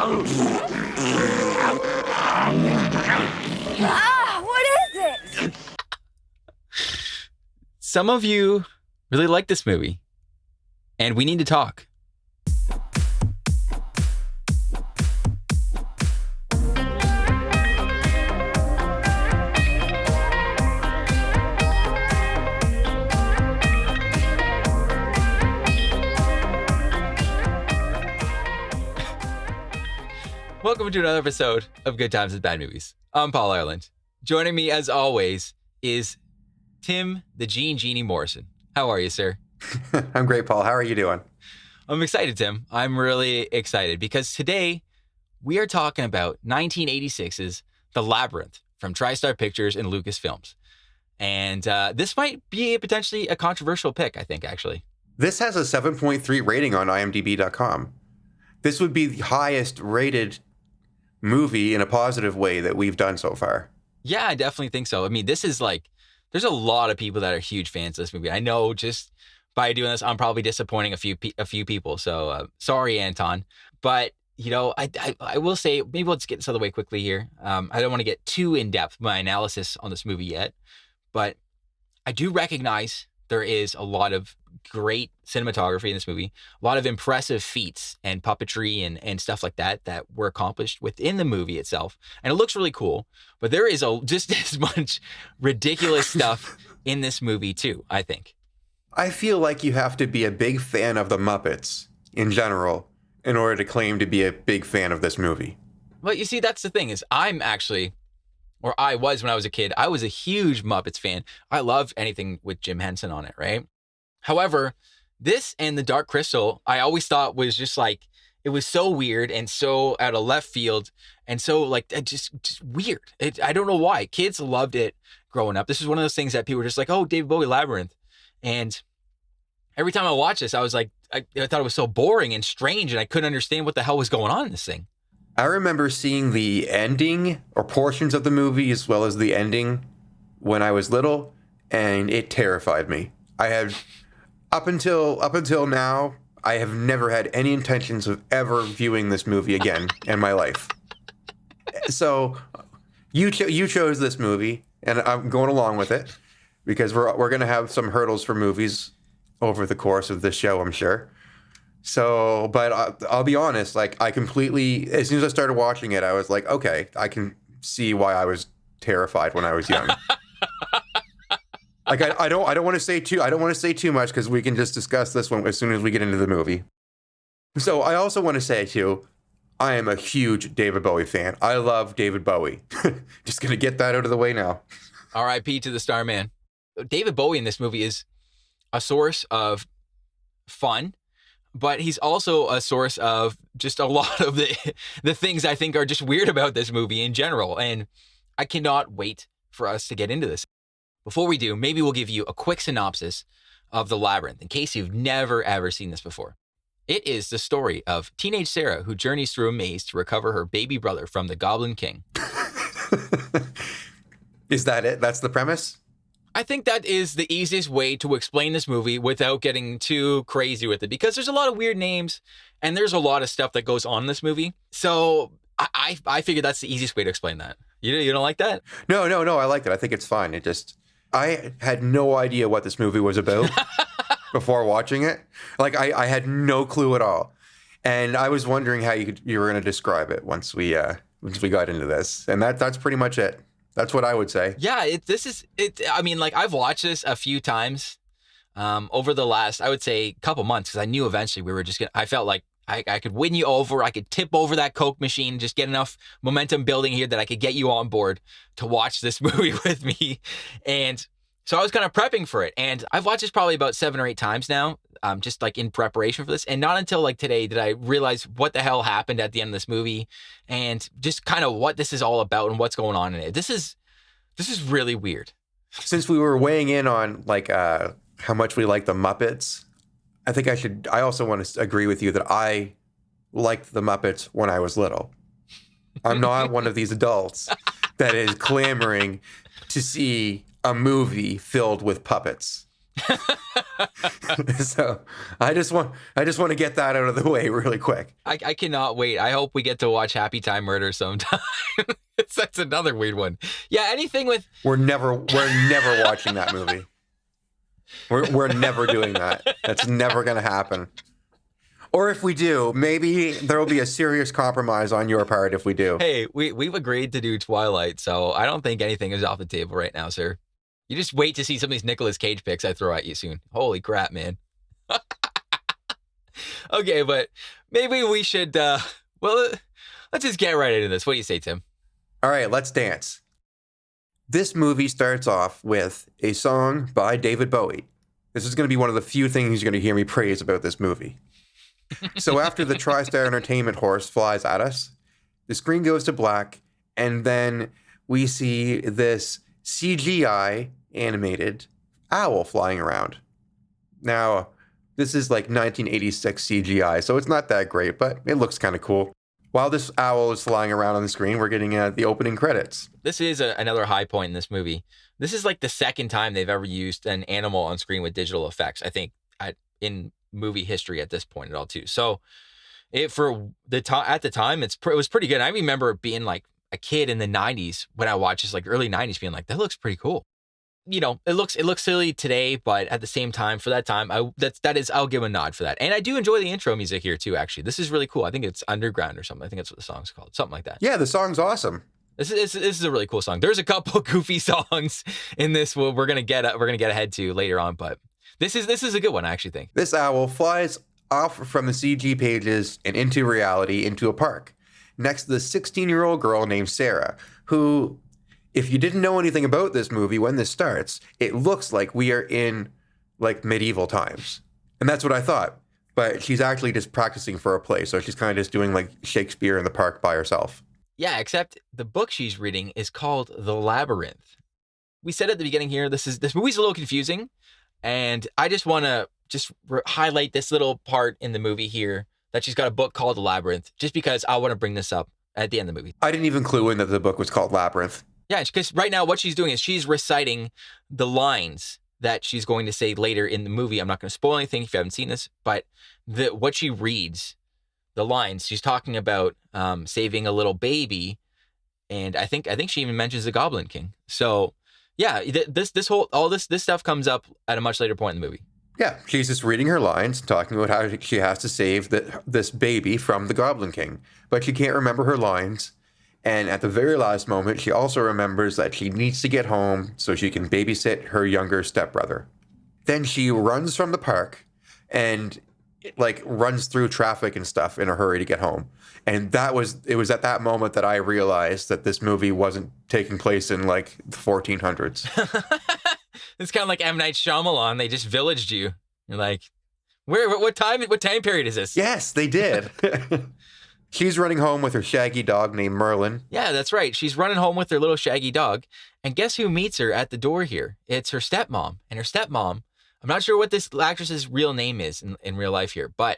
What is it? Some of you really like this movie, and we need to talk. Welcome to another episode of Good Times with Bad Movies. I'm Paul Ireland. Joining me, as always, is Tim the Genie Morrison. How are you, sir? I'm great, Paul. How are you doing? I'm excited, Tim. I'm really excited because today we are talking about 1986's The Labyrinth from TriStar Pictures and Lucasfilms. And this might be potentially a controversial pick, I think, actually. This has a 7.3 rating on IMDb.com. This would be the highest rated movie in a positive way that we've done so far. Yeah, I definitely think so. I mean, this is like, there's a lot of people that are huge fans of this movie. I know just by doing this, I'm probably disappointing a few people. So sorry, Anton. But, you know, I will say, maybe let's get this out of the way quickly here. I don't want to get too in-depth with my analysis on this movie yet. But I do recognize there is a lot of great cinematography in this movie, a lot of impressive feats and puppetry and stuff like that were accomplished within the movie itself. And it looks really cool, but there is just as much ridiculous stuff in this movie too, I think. I feel like you have to be a big fan of the Muppets in general in order to claim to be a big fan of this movie. Well, you see, that's the thing is I was when I was a kid, I was a huge Muppets fan. I loved anything with Jim Henson on it, right? However, this and The Dark Crystal, I always thought was just like, it was so weird and so out of left field and so like, just weird. I don't know why. Kids loved it growing up. This is one of those things that people were just like, oh, David Bowie, Labyrinth. And every time I watched this, I was like, I thought it was so boring and strange and I couldn't understand what the hell was going on in this thing. I remember seeing the ending or portions of the movie as well as the ending when I was little, and it terrified me. I had, up until now, I have never had any intentions of ever viewing this movie again in my life. So you chose this movie, and I'm going along with it because we're going to have some hurdles for movies over the course of this show, I'm sure. So, but I'll be honest, like as soon as I started watching it, I was like, okay, I can see why I was terrified when I was young. Like I don't want to say too much because we can just discuss this one as soon as we get into the movie. So I also want to say too, I am a huge David Bowie fan. I love David Bowie. Just gonna get that out of the way now. R.I.P. to the Starman. David Bowie in this movie is a source of fun, but he's also a source of just a lot of the things I think are just weird about this movie in general. And I cannot wait for us to get into this. Before we do, maybe we'll give you a quick synopsis of The Labyrinth in case you've never, ever seen this before. It is the story of teenage Sarah who journeys through a maze to recover her baby brother from the Goblin King. Is that it? That's the premise? I think that is the easiest way to explain this movie without getting too crazy with it because there's a lot of weird names and there's a lot of stuff that goes on in this movie. So I figured that's the easiest way to explain that. You don't like that? No. I like it. I think it's fine. I had no idea what this movie was about before watching it. Like I had no clue at all. And I was wondering how you were going to describe it once we got into this. And that's pretty much it. That's what I would say. Yeah, I mean, like I've watched this a few times over the last, I would say, couple months because I knew eventually we were I felt like I could win you over. I could tip over that Coke machine, just get enough momentum building here that I could get you on board to watch this movie with me. And so I was kind of prepping for it. And I've watched this probably about 7 or 8 times now, just like in preparation for this. And not until like today did I realize what the hell happened at the end of this movie and just kind of what this is all about and what's going on in it. This is really weird. Since we were weighing in on like how much we like the Muppets, I also want to agree with you that I liked the Muppets when I was little. I'm not one of these adults that is clamoring to see a movie filled with puppets. So I just want to get that out of the way really quick. I cannot wait. I hope we get to watch Happy Time Murder sometime. That's another weird one. Yeah, anything with... We're never watching that movie. We're never doing that. That's never going to happen. Or if we do, maybe there will be a serious compromise on your part if we do. Hey, we've agreed to do Twilight, so I don't think anything is off the table right now, sir. You just wait to see some of these Nicolas Cage pics I throw at you soon. Holy crap, man. Okay, but maybe we should, let's just get right into this. What do you say, Tim? All right, let's dance. This movie starts off with a song by David Bowie. This is going to be one of the few things you're going to hear me praise about this movie. So after the TriStar Entertainment horse flies at us, the screen goes to black, and then we see this CGI animated owl flying around. Now, this is like 1986 CGI, so it's not that great, but it looks kind of cool. While this owl is flying around on the screen, we're getting the opening credits. This is another high point in this movie. This is like the second time they've ever used an animal on screen with digital effects, I think, in movie history at this point at all, too. So at the time, it was pretty good. I remember being like a kid in the 90s when I watched this, like early 90s, being like, that looks pretty cool. You know, it looks silly today, but at the same time, for that time, I'll give a nod for that. And I do enjoy the intro music here too. Actually, this is really cool. I think it's Underground or something. I think that's what the song's called, something like that. Yeah, the song's awesome. This is a really cool song. There's a couple goofy songs in this. We're gonna get ahead to later on, but this is a good one. I actually think this owl flies off from the CG pages and into reality, into a park next to the 16-year-old girl named Sarah, who, if you didn't know anything about this movie when this starts, it looks like we are in like medieval times. And that's what I thought. But she's actually just practicing for a play. So she's kind of just doing like Shakespeare in the park by herself. Yeah, except the book she's reading is called The Labyrinth. We said at the beginning here, this movie's a little confusing. And I just want to highlight this little part in the movie here, that she's got a book called The Labyrinth, just because I want to bring this up at the end of the movie. I didn't even clue in that the book was called Labyrinth. Yeah, because right now what she's doing is she's reciting the lines that she's going to say later in the movie. I'm not going to spoil anything if you haven't seen this, but what she reads, the lines, she's talking about saving a little baby, and I think she even mentions the Goblin King. So yeah, this stuff comes up at a much later point in the movie. Yeah, she's just reading her lines, talking about how she has to save this baby from the Goblin King, but she can't remember her lines. And at the very last moment, she also remembers that she needs to get home so she can babysit her younger stepbrother. Then she runs from the park and runs through traffic and stuff in a hurry to get home. And it was at that moment that I realized that this movie wasn't taking place in like the 1400s. It's kind of like M. Night Shyamalan. They just villaged you. You're like, what time period is this? Yes, they did. She's running home with her shaggy dog named Merlin. Yeah, that's right. She's running home with her little shaggy dog. And guess who meets her at the door here? It's her stepmom. And her stepmom, I'm not sure what this actress's real name is in real life here, but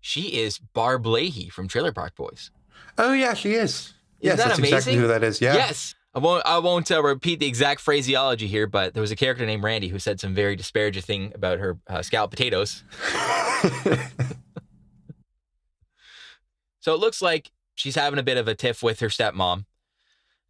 she is Barb Leahy from Trailer Park Boys. Oh, yeah, she is. Isn't that that's amazing? Exactly who that is, yeah. Yes. I won't repeat the exact phraseology here, but there was a character named Randy who said some very disparaging thing about her scalloped potatoes. So it looks like she's having a bit of a tiff with her stepmom,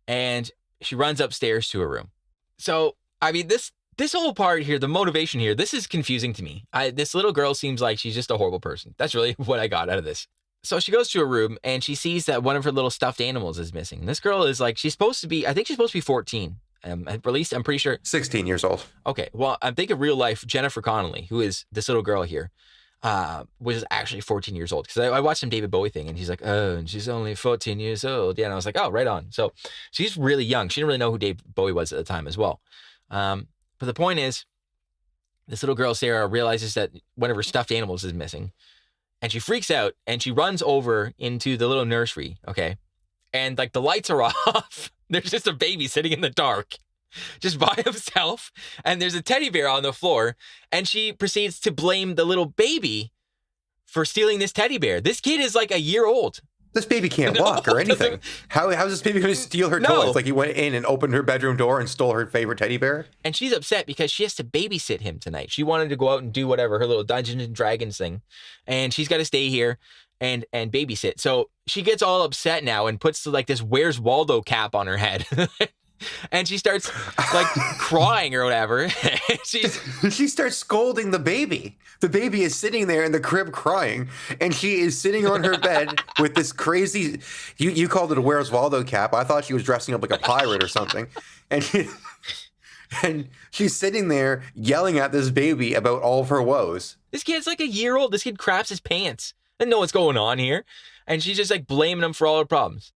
and she runs upstairs to her room. So, I mean, this whole part here, the motivation here, this is confusing to me. This little girl seems like she's just a horrible person. That's really what I got out of this. So she goes to her room and she sees that one of her little stuffed animals is missing. This girl is like, I think she's supposed to be 14. At least I'm pretty sure. 16 years old. Okay. Well, I'm thinking real life, Jennifer Connelly, who is this little girl here, was actually 14 years old. Because I watched some David Bowie thing and he's like, oh, and she's only 14 years old. Yeah. And I was like, oh, right on. So she's really young. She didn't really know who David Bowie was at the time as well. But the point is, this little girl, Sarah, realizes that one of her stuffed animals is missing. And she freaks out and she runs over into the little nursery, okay? And like the lights are off. There's just a baby sitting in the dark, just by himself. And there's a teddy bear on the floor. And she proceeds to blame the little baby for stealing this teddy bear. This kid is like a year old. This baby can't walk or anything. How's this baby going to steal her No. toys? Like he went in and opened her bedroom door and stole her favorite teddy bear? And she's upset because she has to babysit him tonight. She wanted to go out and do whatever, her little Dungeons and Dragons thing. And she's got to stay here and babysit. So she gets all upset now and puts like this Where's Waldo cap on her head. And she starts like crying or whatever. She starts scolding the baby. The baby is sitting there in the crib crying, and she is sitting on her bed with this crazy. You called it a Where's Waldo cap. I thought she was dressing up like a pirate or something, and she's sitting there yelling at this baby about all of her woes. This kid's like a year old. This kid craps his pants. I know what's going on here, and she's just like blaming him for all her problems.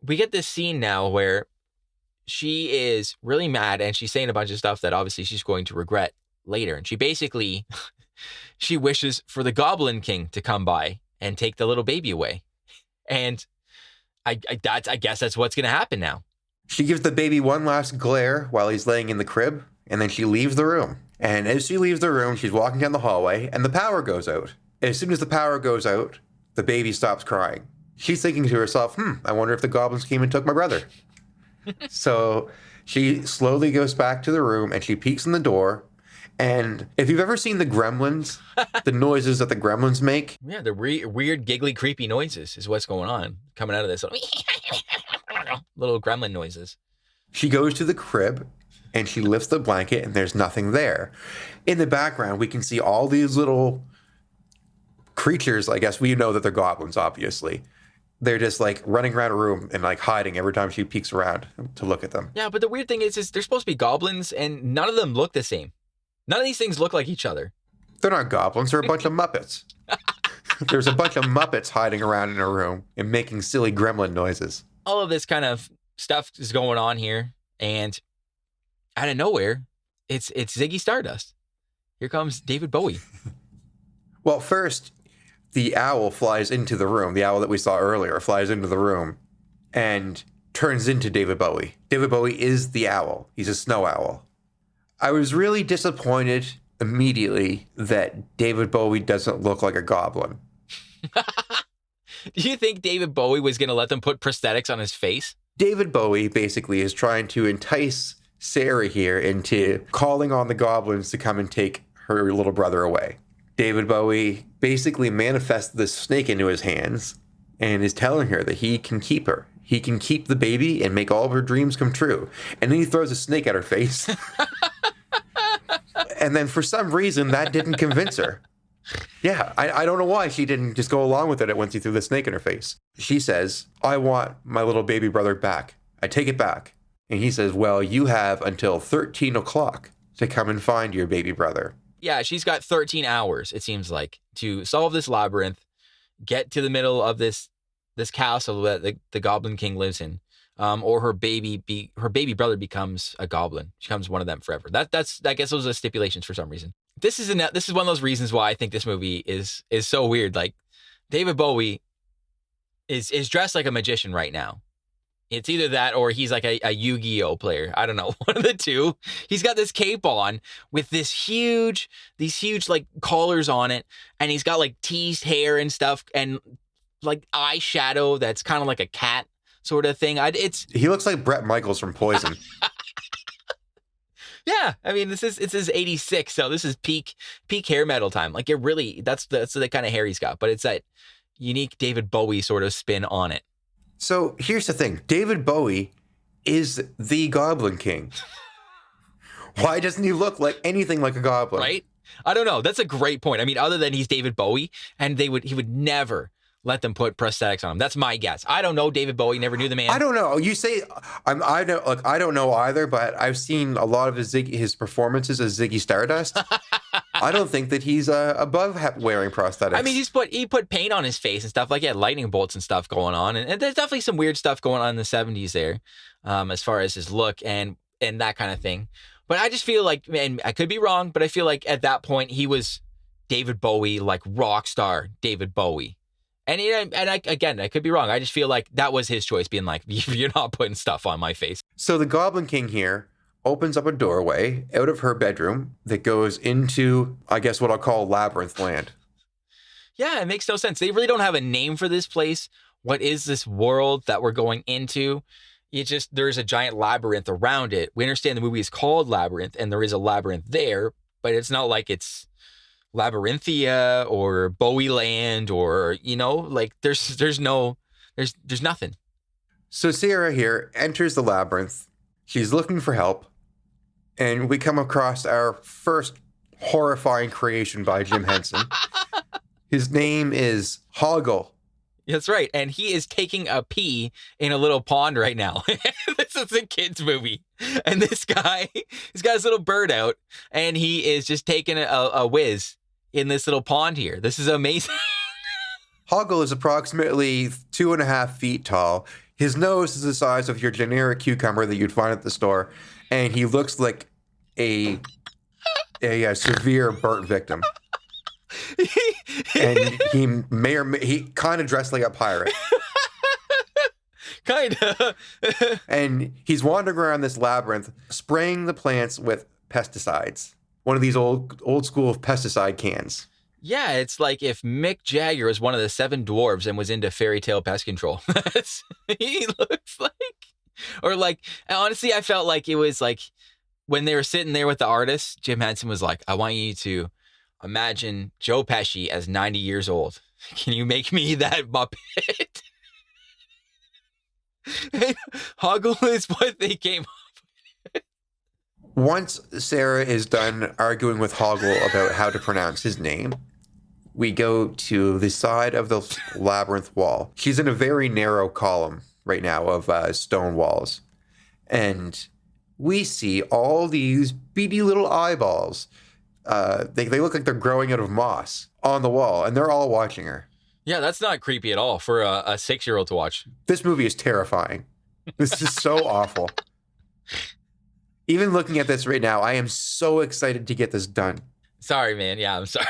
We get this scene now where she is really mad and she's saying a bunch of stuff that obviously she's going to regret later. And she basically, she wishes for the Goblin King to come by and take the little baby away. And I guess that's what's going to happen now. She gives the baby one last glare while he's laying in the crib, and then she leaves the room. And as she leaves the room, she's walking down the hallway and the power goes out. As soon as the power goes out, the baby stops crying. She's thinking to herself, I wonder if the goblins came and took my brother. So she slowly goes back to the room and she peeks in the door. And if you've ever seen the Gremlins, the noises that the Gremlins make. Yeah, the weird, giggly, creepy noises is what's going on coming out of this. Little gremlin noises. She goes to the crib and she lifts the blanket and there's nothing there. In the background, we can see all these little creatures. I guess we know that they're goblins, obviously. They're just like running around a room and like hiding every time she peeks around to look at them. Yeah, but the weird thing is they're supposed to be goblins and none of them look the same. None of these things look like each other. They're not goblins. They're a bunch of Muppets. There's a bunch of Muppets hiding around in a room and making silly gremlin noises. All of this kind of stuff is going on here. And out of nowhere, it's Ziggy Stardust. Here comes David Bowie. Well, first, the owl flies into the room. The owl that we saw earlier flies into the room and turns into David Bowie. David Bowie is the owl. He's a snow owl. I was really disappointed immediately that David Bowie doesn't look like a goblin. Do you think David Bowie was going to let them put prosthetics on his face? David Bowie basically is trying to entice Sarah here into calling on the goblins to come and take her little brother away. David Bowie basically manifests this snake into his hands and is telling her that he can keep her. He can keep the baby and make all of her dreams come true. And then he throws a snake at her face. And then for some reason, that didn't convince her. Yeah, I don't know why she didn't just go along with it once he threw the snake in her face. She says, I want my little baby brother back. I take it back. And he says, well, you have until 13 o'clock to come and find your baby brother. Yeah, she's got 13 hours, it seems like, to solve this labyrinth, get to the middle of this castle that the Goblin King lives in, or her baby brother becomes a goblin. She becomes one of them forever. I guess those are the stipulations for some reason. This is one of those reasons why I think this movie is so weird. Like, David Bowie is dressed like a magician right now. It's either that or he's like a Yu-Gi-Oh player. I don't know. One of the two. He's got this cape on with these huge like collars on it. And he's got like teased hair and stuff and like eyeshadow that's kind of like a cat sort of thing. He looks like Bret Michaels from Poison. Yeah. I mean, this is 86. So this is peak hair metal time. Like it really, that's the kind of hair he's got. But it's that unique David Bowie sort of spin on it. So here's the thing. David Bowie is the Goblin King. Why doesn't he look like anything like a goblin? Right? I don't know. That's a great point. I mean, other than he's David Bowie, and he would never let them put prosthetics on him. That's my guess. I don't know. David Bowie, never knew the man. I don't know. You say I don't know either, but I've seen a lot of his performances as Ziggy Stardust. I don't think that he's above wearing prosthetics. I mean, he put paint on his face and stuff, like he had lightning bolts and stuff going on, and there's definitely some weird stuff going on in the 70s there, as far as his look and that kind of thing. But I just feel like, and I could be wrong, but I feel like at that point he was David Bowie, like rock star David Bowie. And I could be wrong. I just feel like that was his choice, being like, you're not putting stuff on my face. So the Goblin King here opens up a doorway out of her bedroom that goes into, I guess, what I'll call Labyrinth land. Yeah, it makes no sense. They really don't have a name for this place what is this world that we're going into? There's a giant labyrinth around it. We understand the movie is called Labyrinth, and there is a labyrinth there, but it's not like it's Labyrinthia or Bowie Land or, like there's nothing. So Sarah here enters the labyrinth. She's looking for help. And we come across our first horrifying creation by Jim Henson. His name is Hoggle. That's right. And he is taking a pee in a little pond right now. This is a kid's movie. And this guy, he's got his little bird out and he is just taking a whiz in this little pond here. This is amazing. Hoggle is approximately 2.5 feet tall. His nose is the size of your generic cucumber that you'd find at the store. And he looks like a severe burnt victim. And he kind of dressed like a pirate. Kind of. And he's wandering around this labyrinth, spraying the plants with pesticides. One of these old school pesticide cans. Yeah, it's like if Mick Jagger was one of the 7 dwarves and was into fairy tale pest control. He looks like. Or like, honestly, I felt like it was like when they were sitting there with the artist, Jim Henson was like, I want you to imagine Joe Pesci as 90 years old. Can you make me that Muppet? Hoggle is what they came up with. Once Sarah is done arguing with Hoggle about how to pronounce his name, we go to the side of the labyrinth wall. She's in a very narrow column right now of stone walls. And we see all these beady little eyeballs. They look like they're growing out of moss on the wall, and they're all watching her. Yeah, that's not creepy at all for a 6-year-old to watch. This movie is terrifying. This is so awful. Even looking at this right now, I am so excited to get this done. Sorry, man. Yeah, I'm sorry.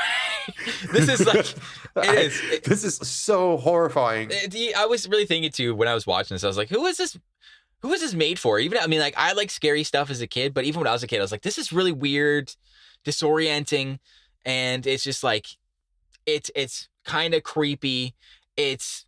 This is like, this is so horrifying. I was really thinking too when I was watching this. I was like, who is this made for? Even, I mean, like, I like scary stuff as a kid, but even when I was a kid, I was like, this is really weird, disorienting, and it's just like, it's kind of creepy. It's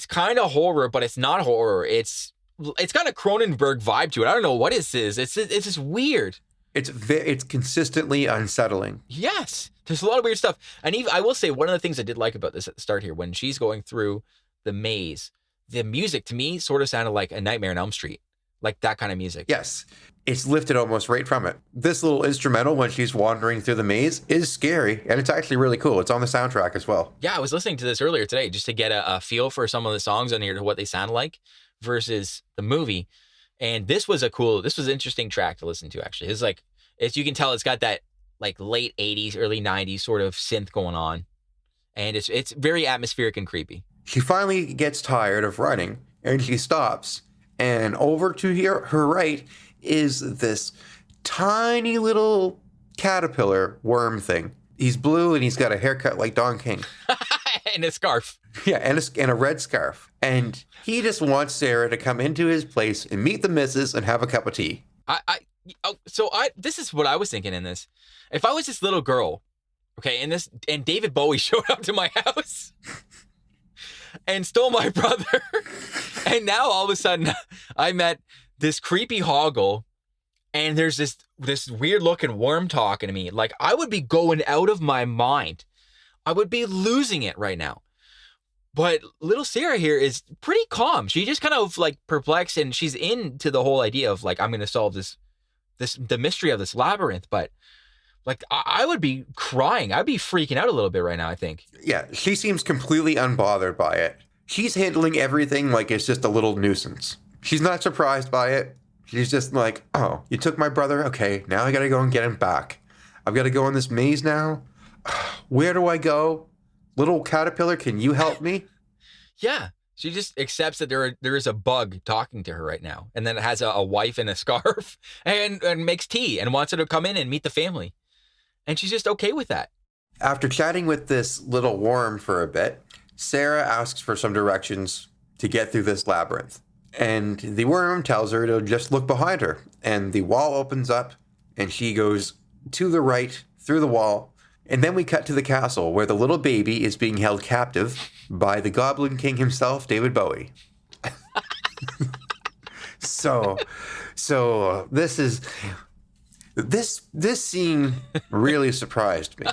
kind of horror, but it's not horror. It's got a Cronenberg vibe to it. I don't know what it is. It's just weird. It's consistently unsettling. Yes. There's a lot of weird stuff. And even, I will say, one of the things I did like about this at the start here, when she's going through the maze, the music to me sort of sounded like A Nightmare on Elm Street. Like that kind of music. Yes. It's lifted almost right from it. This little instrumental when she's wandering through the maze is scary, and it's actually really cool. It's on the soundtrack as well. Yeah, I was listening to this earlier today just to get a feel for some of the songs on here, to what they sound like versus the movie. And this was an interesting track to listen to, actually. It's like, you can tell it's got that like late 80s, early 90s sort of synth going on. And it's very atmospheric and creepy. She finally gets tired of running, and she stops. And over to her right is this tiny little caterpillar worm thing. He's blue, and he's got a haircut like Don King. And a scarf. Yeah, and a red scarf. And he just wants Sarah to come into his place and meet the missus and have a cup of tea. This is what I was thinking in this. If I was this little girl, okay, and David Bowie showed up to my house and stole my brother, and now all of a sudden I met this creepy Hoggle, and there's this weird looking worm talking to me, like, I would be going out of my mind. I would be losing it right now. But little Sarah here is pretty calm. She just kind of like perplexed, and she's into the whole idea of like, I'm going to solve the mystery of this labyrinth. But like, I would be crying. I'd be freaking out a little bit right now, I think. Yeah, she seems completely unbothered by it. She's handling everything like it's just a little nuisance. She's not surprised by it. She's just like, oh, you took my brother? Okay, now I got to go and get him back. I've got to go in this maze now. Where do I go? Little caterpillar, can you help me? Yeah. She just accepts that there is a bug talking to her right now. And then it has a wife in a scarf and makes tea and wants her to come in and meet the family. And she's just okay with that. After chatting with this little worm for a bit, Sarah asks for some directions to get through this labyrinth. And the worm tells her to just look behind her. And the wall opens up, and she goes to the right through the wall And then we cut to the castle where the little baby is being held captive by the Goblin King himself, David Bowie. So this scene really surprised me.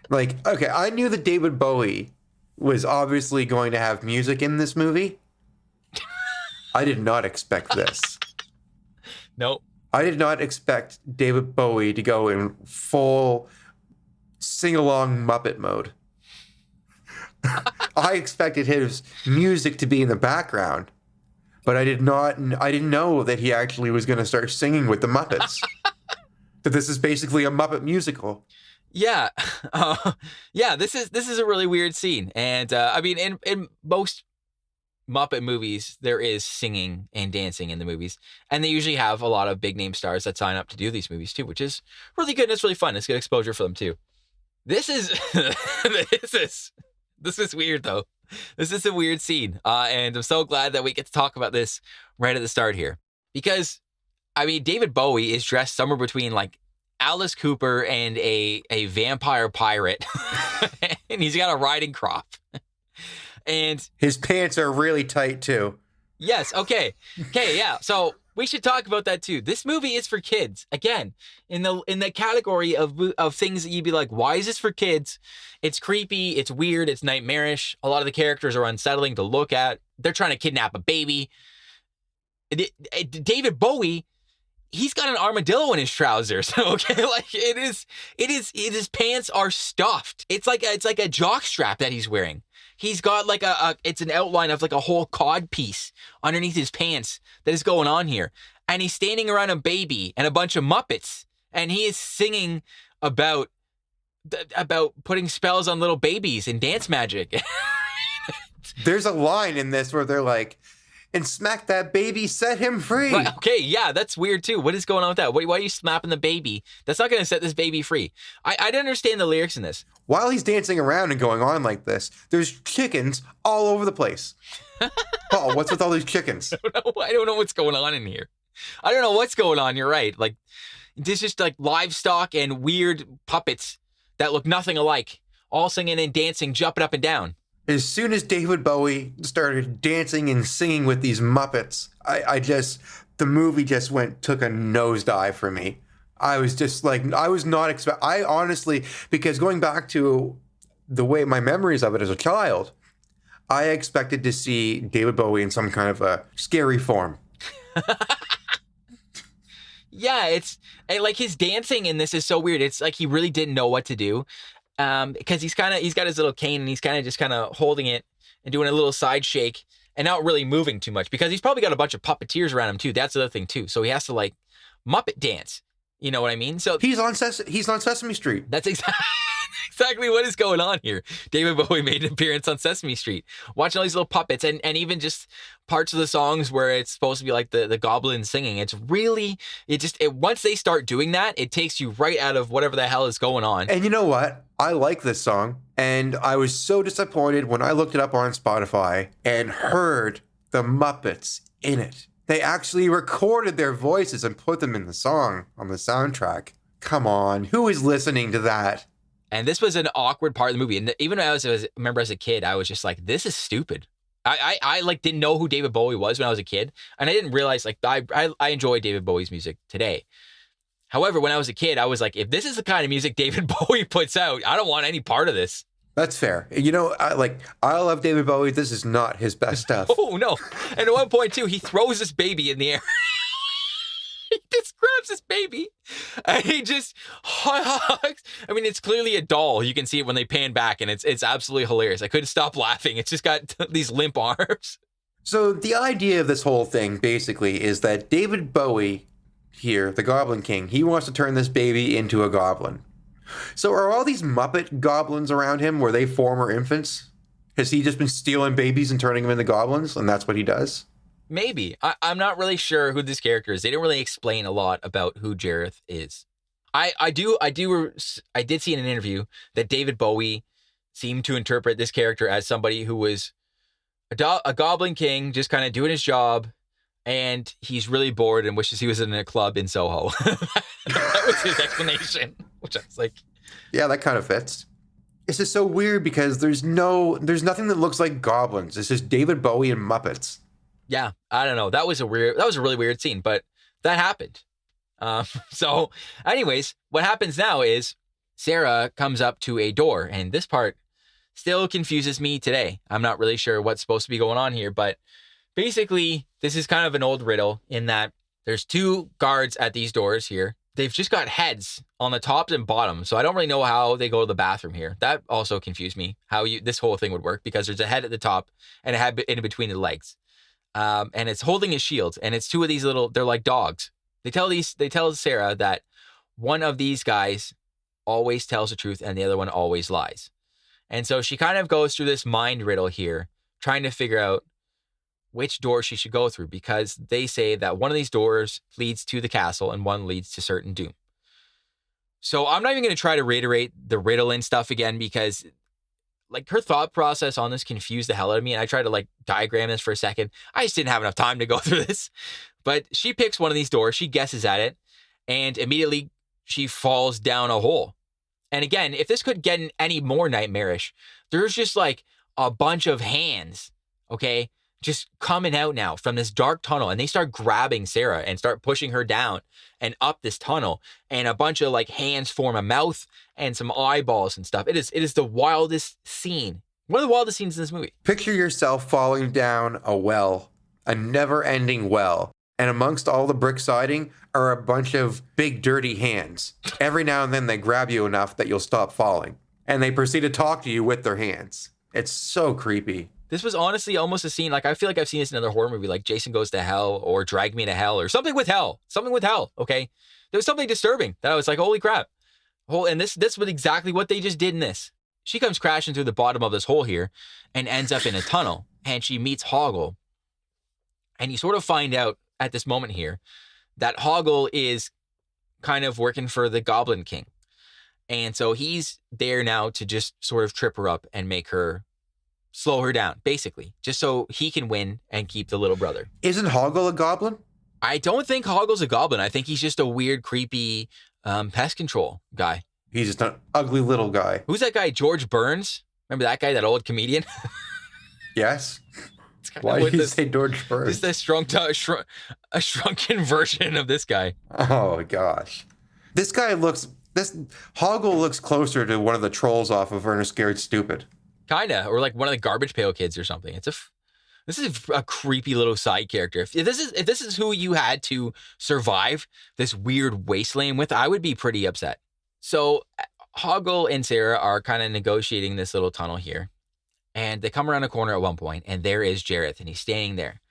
Like, okay, I knew that David Bowie was obviously going to have music in this movie. I did not expect this. Nope. I did not expect David Bowie to go in full sing-along Muppet mode. I expected his music to be in the background, but I didn't know that he actually was going to start singing with the Muppets. That this is basically a Muppet musical. Yeah. This is a really weird scene. And I mean, in most Muppet movies, there is singing and dancing in the movies. And they usually have a lot of big name stars that sign up to do these movies too, which is really good and it's really fun. It's good exposure for them too. This is this is weird though. This is a weird scene. And I'm so glad that we get to talk about this right at the start here. Because, I mean, David Bowie is dressed somewhere between like Alice Cooper and a vampire pirate. And he's got a riding crop. And his pants are really tight too. Yes, okay, yeah. So we should talk about that too. This movie is for kids. Again, in the category of things that you'd be like, why is this for kids? It's creepy, it's weird, it's nightmarish. A lot of the characters are unsettling to look at. They're trying to kidnap a baby. David Bowie, he's got an armadillo in his trousers. Okay, like his pants are stuffed. It's like a jock strap that he's wearing. He's got like it's an outline of like a whole cod piece underneath his pants that is going on here. And he's standing around a baby and a bunch of Muppets. And he is singing about putting spells on little babies and dance magic. There's a line in this where they're like, and smack that baby, set him free. Right, okay, yeah, that's weird too. What is going on with that? Why are you slapping the baby? That's not going to set this baby free. I don't understand the lyrics in this. While he's dancing around and going on like this, there's chickens all over the place. Oh, what's with all these chickens? I don't know what's going on in here. I don't know what's going on. You're right. Like, this is like livestock and weird puppets that look nothing alike, all singing and dancing, jumping up and down. As soon as David Bowie started dancing and singing with these Muppets, the movie just took a nosedive for me. I was just like, I was not I honestly, because going back to the way my memories of it as a child, I expected to see David Bowie in some kind of a scary form. Yeah, it's like his dancing in this is so weird. It's like he really didn't know what to do. Because he's got his little cane and he's kind of holding it and doing a little side shake and not really moving too much because he's probably got a bunch of puppeteers around him too. That's the other thing too. So he has to like Muppet dance. You know what I mean? So he's on Sesame Street. That's exactly what is going on here. David Bowie made an appearance on Sesame Street, watching all these little puppets and even just parts of the songs where it's supposed to be like the goblin singing. It's really, once they start doing that, it takes you right out of whatever the hell is going on. And you know what? I like this song. And I was so disappointed when I looked it up on Spotify and heard the Muppets in it. They actually recorded their voices and put them in the song on the soundtrack. Come on, who is listening to that? And this was an awkward part of the movie. And even when I remember as a kid, I was just like, this is stupid. I like didn't know who David Bowie was when I was a kid. And I didn't realize like I enjoy David Bowie's music today. However, when I was a kid, I was like, if this is the kind of music David Bowie puts out, I don't want any part of this. That's fair. You know, I love David Bowie. This is not his best stuff. Oh, no. And at one point, too, he throws this baby in the air. He just grabs this baby and he just hugs. I mean, it's clearly a doll. You can see it when they pan back and it's absolutely hilarious. I couldn't stop laughing. It's just got these limp arms. So the idea of this whole thing basically is that David Bowie here, the Goblin King, he wants to turn this baby into a goblin. So are all these Muppet goblins around him, were they former infants? Has he just been stealing babies and turning them into goblins, and that's what he does? Maybe. I'm not really sure who this character is. They didn't really explain a lot about who Jareth is. I did see in an interview that David Bowie seemed to interpret this character as somebody who was a goblin king, just kind of doing his job, and he's really bored and wishes he was in a club in Soho. That was his explanation, which I was like, Yeah, that kind of fits. It's just so weird because there's nothing that looks like goblins. It's just David Bowie and Muppets. Yeah, I don't know. That was a really weird scene, but that happened. So anyways, what happens now is Sarah comes up to a door, and this part still confuses me today. I'm not really sure what's supposed to be going on here, but basically this is kind of an old riddle in that there's two guards at these doors here. They've just got heads on the tops and bottom, so I don't really know how they go to the bathroom here. That also confused me, how this whole thing would work, because there's a head at the top and a head in between the legs. And it's holding a shield, and it's two of these they're like dogs. They tell Sarah that one of these guys always tells the truth and the other one always lies. And so she kind of goes through this mind riddle here, trying to figure out which door she should go through, because they say that one of these doors leads to the castle and one leads to certain doom. So I'm not even going to try to reiterate the riddle and stuff again, because like her thought process on this confused the hell out of me. And I tried to like diagram this for a second. I just didn't have enough time to go through this. But she picks one of these doors, she guesses at it, and immediately she falls down a hole. And again, if this could get any more nightmarish, there's just like a bunch of hands, okay, just coming out now from this dark tunnel, and they start grabbing Sarah and start pushing her down and up this tunnel, and a bunch of like hands form a mouth and some eyeballs and stuff. It is the wildest scene. One of the wildest scenes in this movie. Picture yourself falling down a well, a never-ending well, and amongst all the brick siding are a bunch of big dirty hands. Every now and then they grab you enough that you'll stop falling, and they proceed to talk to you with their hands. It's so creepy. This was honestly almost a scene, like I feel like I've seen this in another horror movie, like Jason Goes to Hell or Drag Me to Hell or something with hell, okay? There was something disturbing that I was like, holy crap. And this was exactly what they just did in this. She comes crashing through the bottom of this hole here and ends up in a tunnel, and she meets Hoggle. And you sort of find out at this moment here that Hoggle is kind of working for the Goblin King. And so he's there now to just sort of trip her up and make her slow her down, basically, just so he can win and keep the little brother. Isn't Hoggle a goblin? I don't think Hoggle's a goblin. I think he's just a weird, creepy pest control guy. He's just an ugly little guy. Who's that guy? George Burns? Remember that guy, that old comedian? Yes. Why did you say George Burns? Just a shrunken version of this guy. Oh, gosh. This Hoggle looks closer to one of the trolls off of Ernest Scared Stupid. Kinda, or like one of the Garbage Pail Kids or something. This is a creepy little side character. If this is who you had to survive this weird wasteland with, I would be pretty upset. So Hoggle and Sarah are kind of negotiating this little tunnel here, and they come around a corner at one point, and there is Jareth, and he's standing there,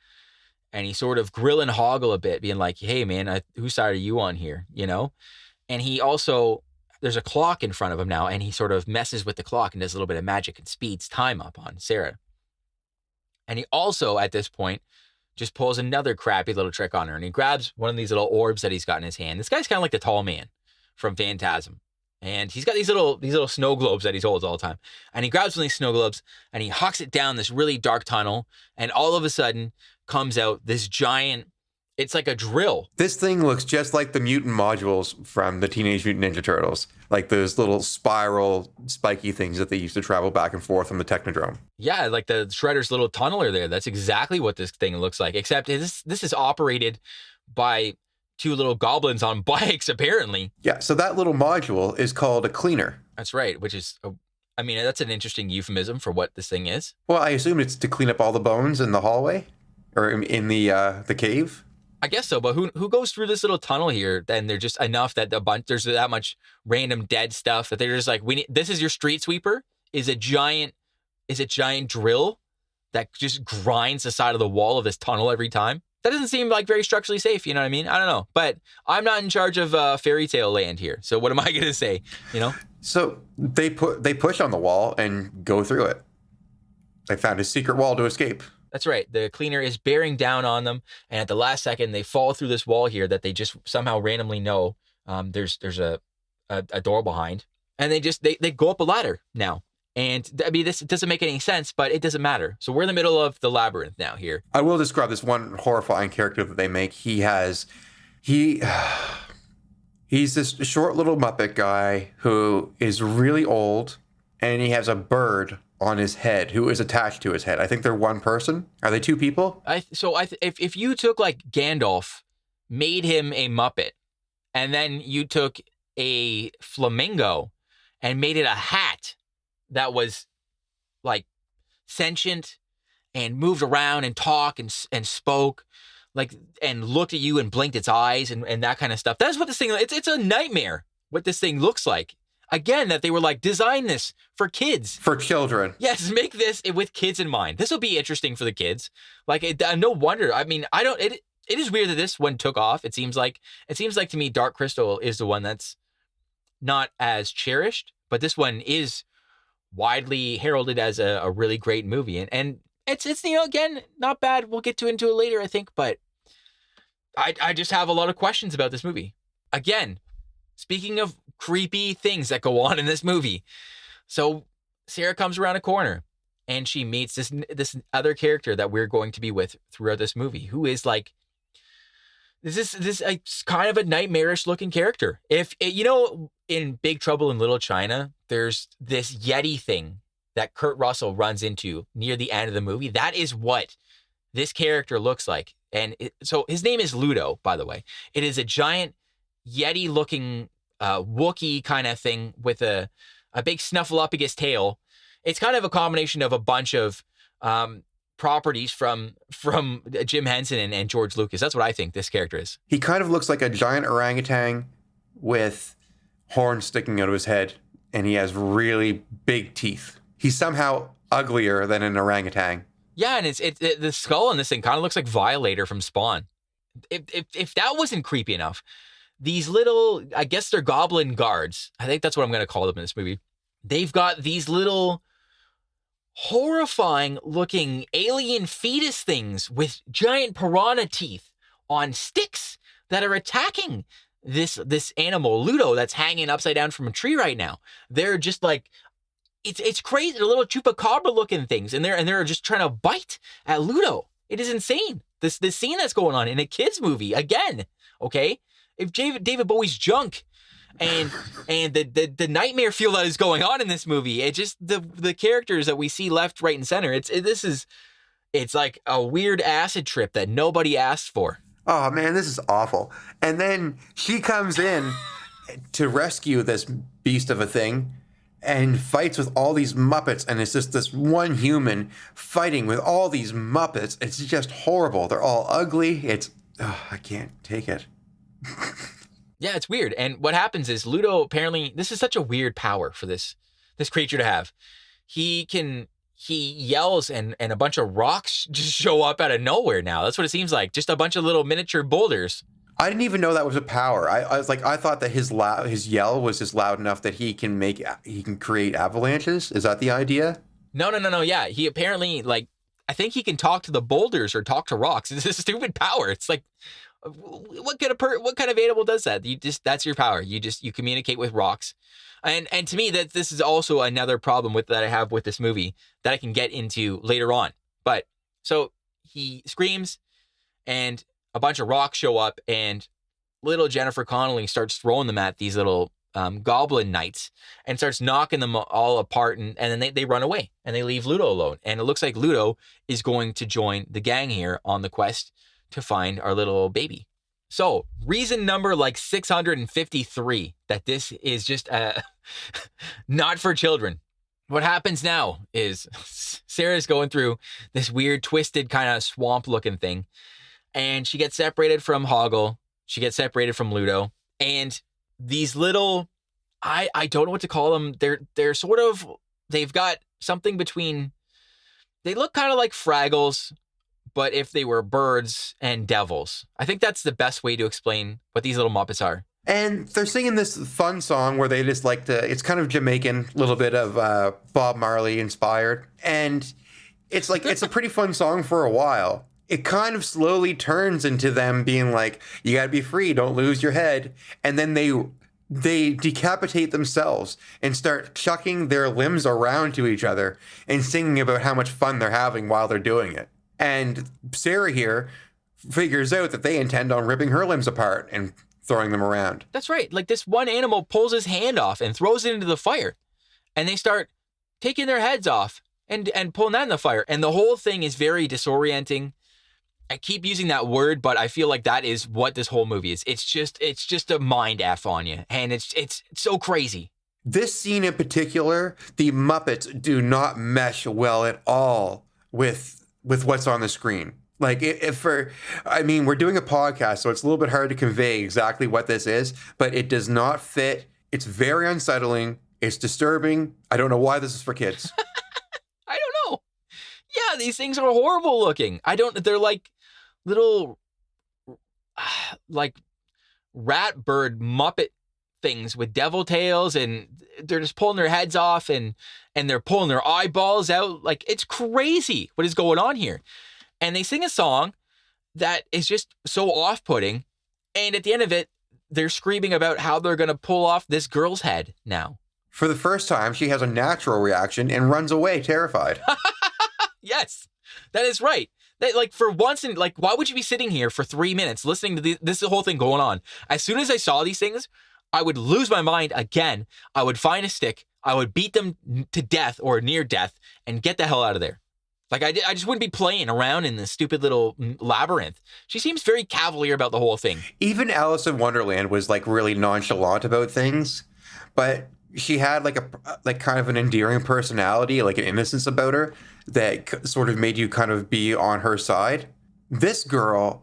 and he's sort of grilling Hoggle a bit, being like, "Hey man, whose side are you on here?" You know, and he also. There's a clock in front of him now, and he sort of messes with the clock and does a little bit of magic and speeds time up on Sarah. And he also, at this point, just pulls another crappy little trick on her, and he grabs one of these little orbs that he's got in his hand. This guy's kind of like the tall man from Phantasm. And he's got these little snow globes that he holds all the time. And he grabs one of these snow globes, and he hucks it down this really dark tunnel, and all of a sudden comes out this giant... It's like a drill. This thing looks just like the mutant modules from the Teenage Mutant Ninja Turtles. Like those little spiral, spiky things that they used to travel back and forth on the Technodrome. Yeah, like the Shredder's little tunneler there. That's exactly what this thing looks like. Except this is operated by two little goblins on bikes, apparently. Yeah, so that little module is called a cleaner. That's right, which is... that's an interesting euphemism for what this thing is. Well, I assume it's to clean up all the bones in the hallway? Or in the cave? I guess so, but who goes through this little tunnel here? Then they're just enough that there's that much random dead stuff that they're just like, this is your street sweeper? Is a giant drill that just grinds the side of the wall of this tunnel every time? That doesn't seem like very structurally safe, you know what I mean? I don't know, but I'm not in charge of fairy tale land here, so what am I gonna say? You know? So they push on the wall and go through it. They found a secret wall to escape. That's right. The cleaner is bearing down on them, and at the last second, they fall through this wall here that they just somehow randomly know there's a door behind, and they go up a ladder now. And I mean, this doesn't make any sense, but it doesn't matter. So we're in the middle of the labyrinth now here. I will describe this one horrifying character that they make. He's this short little Muppet guy who is really old, and he has a bird on his head who is attached to his head. I think they're one person. Are they two people? If you took like Gandalf, made him a Muppet, and then you took a flamingo and made it a hat that was like sentient and moved around and talked and spoke, like, and looked at you and blinked its eyes and that kind of stuff. That's what this thing, it's a nightmare what this thing looks like. Again, that they were like, design this for kids. For children. Yes, make this with kids in mind. This will be interesting for the kids. Like, no wonder. I mean, it is weird that this one took off. It seems like to me, Dark Crystal is the one that's not as cherished, but this one is widely heralded as a really great movie. And it's again, not bad. We'll get into it later, I think, but I just have a lot of questions about this movie. Again, speaking of creepy things that go on in this movie. So Sarah comes around a corner and she meets this other character that we're going to be with throughout this movie, who is like, this kind of a nightmarish looking character. If in Big Trouble in Little China, there's this Yeti thing that Kurt Russell runs into near the end of the movie. That is what this character looks like. And so his name is Ludo, by the way. It is a giant Yeti looking Wookiee kind of thing with a big snuffleupagus tail. It's kind of a combination of a bunch of properties from Jim Henson and George Lucas. That's what I think this character is. He kind of looks like a giant orangutan with horns sticking out of his head, and he has really big teeth. He's somehow uglier than an orangutan. Yeah, and it's the skull in this thing kind of looks like Violator from Spawn. If that wasn't creepy enough, these little, I guess they're goblin guards. I think that's what I'm going to call them in this movie. They've got these little horrifying looking alien fetus things with giant piranha teeth on sticks that are attacking this animal, Ludo, that's hanging upside down from a tree right now. They're just like, it's crazy. They're little chupacabra looking things, and they're just trying to bite at Ludo. It is insane. This scene that's going on in a kids movie again. Okay, if David Bowie's junk and the nightmare feel that is going on in this movie, it just the characters that we see left, right, and center. It's like a weird acid trip that nobody asked for. Oh man, this is awful. And then she comes in to rescue this beast of a thing and fights with all these Muppets, and it's just this one human fighting with all these Muppets. It's just horrible. They're all ugly. I can't take it. Yeah, it's weird. And what happens is Ludo, apparently, this is such a weird power for this creature to have. He yells and a bunch of rocks just show up out of nowhere now. That's what it seems like. Just a bunch of little miniature boulders. I didn't even know that was a power. I thought that his yell was just loud enough that he can create avalanches. Is that the idea? No. Yeah, he apparently, like, I think he can talk to the boulders or talk to rocks. It's a stupid power. It's like, what kind of animal does that? That's your power. You communicate with rocks. And to me, that this is also another problem that I have with this movie that I can get into later on. But so he screams and a bunch of rocks show up, and little Jennifer Connelly starts throwing them at these little goblin knights and starts knocking them all apart. And then they run away and they leave Ludo alone. And it looks like Ludo is going to join the gang here on the quest to find our little baby. So reason number like 653 that this is just not for children. What happens now is Sarah's going through this weird twisted kind of swamp looking thing, and she gets separated from Hoggle. She gets separated from Ludo, and these little, I don't know what to call them. They're sort of, they've got something between, they look kind of like Fraggles, but if they were birds and devils. I think that's the best way to explain what these little Muppets are. And they're singing this fun song where they just like to, it's kind of Jamaican, a little bit of Bob Marley inspired. And it's like, it's a pretty fun song for a while. It kind of slowly turns into them being like, you got to be free, don't lose your head. And then they decapitate themselves and start chucking their limbs around to each other and singing about how much fun they're having while they're doing it. And Sarah here figures out that they intend on ripping her limbs apart and throwing them around. That's right. Like this one animal pulls his hand off and throws it into the fire. And they start taking their heads off and pulling that in the fire. And the whole thing is very disorienting. I keep using that word, but I feel like that is what this whole movie is. It's just a mind F on you. And it's so crazy. This scene in particular, the Muppets do not mesh well at all with what's on the screen. Like we're doing a podcast, so it's a little bit hard to convey exactly what this is, but it does not fit. It's very unsettling. It's disturbing. I don't know why this is for kids. I don't know. Yeah, these things are horrible looking. They're like little, like rat bird Muppet things with devil tails, and they're just pulling their heads off and they're pulling their eyeballs out. Like, it's crazy what is going on here. And they sing a song that is just so off-putting. And at the end of it, they're screaming about how they're going to pull off this girl's head now. For the first time, she has a natural reaction and runs away terrified. Yes, that is right. That, like, for once in, like, why would you be sitting here for 3 minutes listening to this whole thing going on? As soon as I saw these things, I would lose my mind again. I would find a stick. I would beat them to death or near death and get the hell out of there. Like, I just wouldn't be playing around in this stupid little labyrinth. She seems very cavalier about the whole thing. Even Alice in Wonderland was, like, really nonchalant about things, but she had, like, kind of an endearing personality, like an innocence about her that sort of made you kind of be on her side. This girl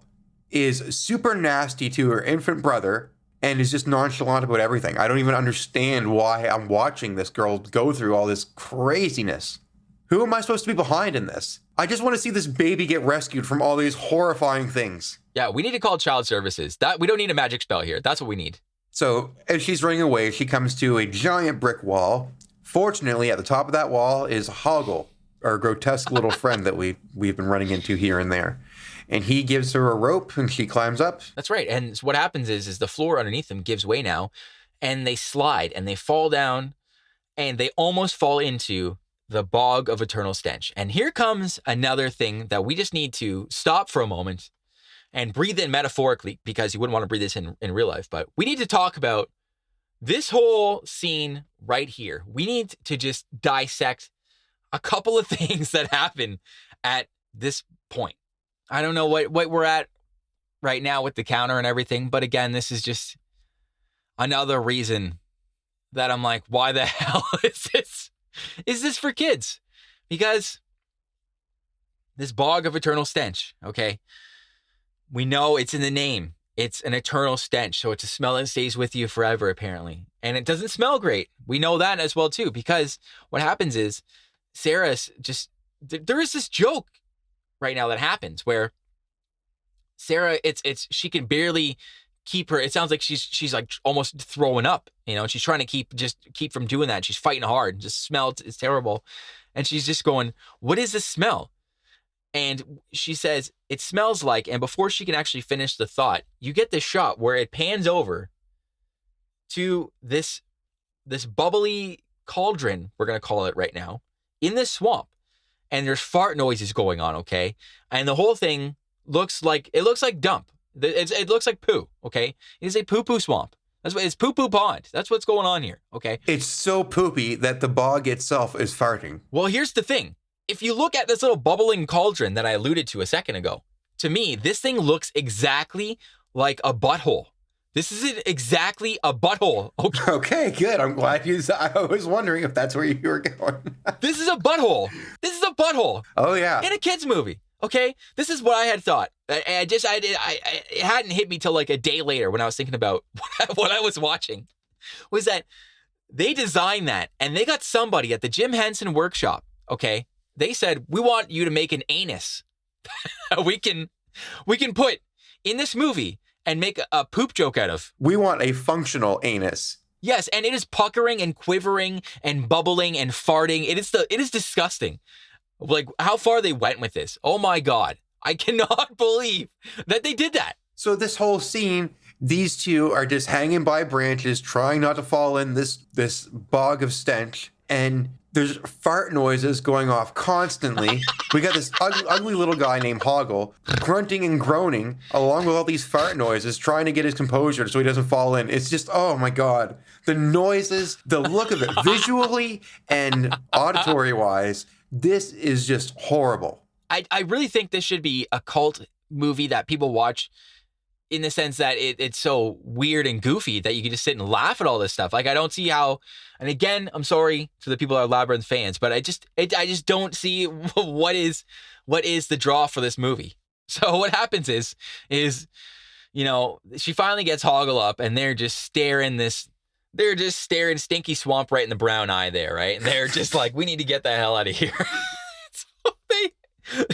is super nasty to her infant brother and is just nonchalant about everything. I don't even understand why I'm watching this girl go through all this craziness. Who am I supposed to be behind in this? I just want to see this baby get rescued from all these horrifying things. Yeah, we need to call child services. We don't need a magic spell here. That's what we need. So as she's running away, she comes to a giant brick wall. Fortunately, at the top of that wall is Hoggle, our grotesque little friend that we've been running into here and there. And he gives her a rope and she climbs up. That's right. And what happens is the floor underneath them gives way now, and they slide and they fall down and they almost fall into the bog of eternal stench. And here comes another thing that we just need to stop for a moment and breathe in metaphorically, because you wouldn't want to breathe this in real life. But we need to talk about this whole scene right here. We need to just dissect a couple of things that happen at this point. I don't know what we're at right now with the counter and everything, but again, this is just another reason that I'm like, why the hell is this? Is this for kids? Because this bog of eternal stench, okay? We know it's in the name. It's an eternal stench, so it's a smell that stays with you forever, apparently. And it doesn't smell great. We know that as well, too, because what happens is Sarah's just... There is this joke right now that happens where Sarah, she can barely keep her... It sounds like she's like almost throwing up, you know, and she's trying to keep from doing that. She's fighting hard. Just smell is terrible. And she's just going, what is this smell? And she says, it smells like, and before she can actually finish the thought, you get this shot where it pans over to this bubbly cauldron, we're going to call it right now, in this swamp. And there's fart noises going on, okay? And the whole thing looks like dump. It looks like poo, okay? It is a poo-poo swamp. It's poo-poo pond. That's what's going on here, okay? It's so poopy that the bog itself is farting. Well, here's the thing. If you look at this little bubbling cauldron that I alluded to a second ago, to me, this thing looks exactly like a butthole. This is exactly a butthole. Okay, good. I'm glad I was wondering if that's where you were going. This is a butthole. This is a butthole. Oh, yeah. In a kid's movie. Okay? This is what I had thought. It hadn't hit me till like a day later when I was thinking about what I was watching. Was that they designed that and they got somebody at the Jim Henson workshop, okay? They said, we want you to make an anus we can put in this movie and make a poop joke out of. We want a functional anus. Yes, and it is puckering and quivering and bubbling and farting. It is disgusting. Like how far they went with this. Oh my God. I cannot believe that they did that. So this whole scene, these two are just hanging by branches, trying not to fall in this bog of stench. And There's fart noises going off constantly. We got this ugly little guy named Hoggle grunting and groaning along with all these fart noises, trying to get his composure so he doesn't fall in. It's just, oh my God. The noises, the look of it, visually and auditory-wise, this is just horrible. I really think this should be a cult movie that people watch in the sense that it's so weird and goofy that you can just sit and laugh at all this stuff. Like, I don't see how, and again, I'm sorry to the people that are Labyrinth fans, but I just don't see what is the draw for this movie. So what happens is, you know, she finally gets Hoggle up and they're just staring Stinky Swamp right in the brown eye there, right? And they're just like, we need to get the hell out of here. So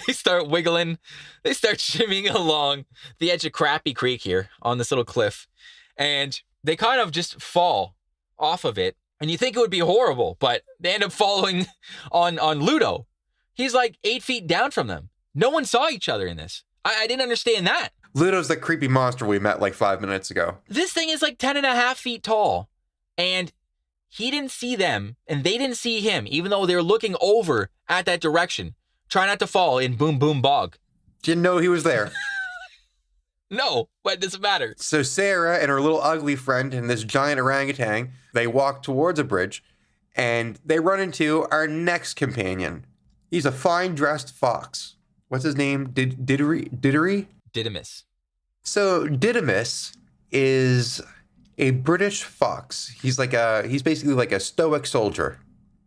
they start wiggling. They start shimmying along the edge of Crappy Creek here on this little cliff. And they kind of just fall off of it. And you think it would be horrible, but they end up falling on Ludo. He's like 8 feet down from them. No one saw each other in this. I didn't understand that. Ludo's the creepy monster we met like 5 minutes ago. This thing is like 10.5 feet tall. And he didn't see them, and they didn't see him, even though they're looking over at that direction. Try not to fall in Boom Boom Bog. Didn't know he was there. No, but it doesn't matter. So Sarah and her little ugly friend and this giant orangutan, they walk towards a bridge, and they run into our next companion. He's a fine-dressed fox. What's his name? Didery? Didymus. So Didymus is a British fox. He's basically like a stoic soldier,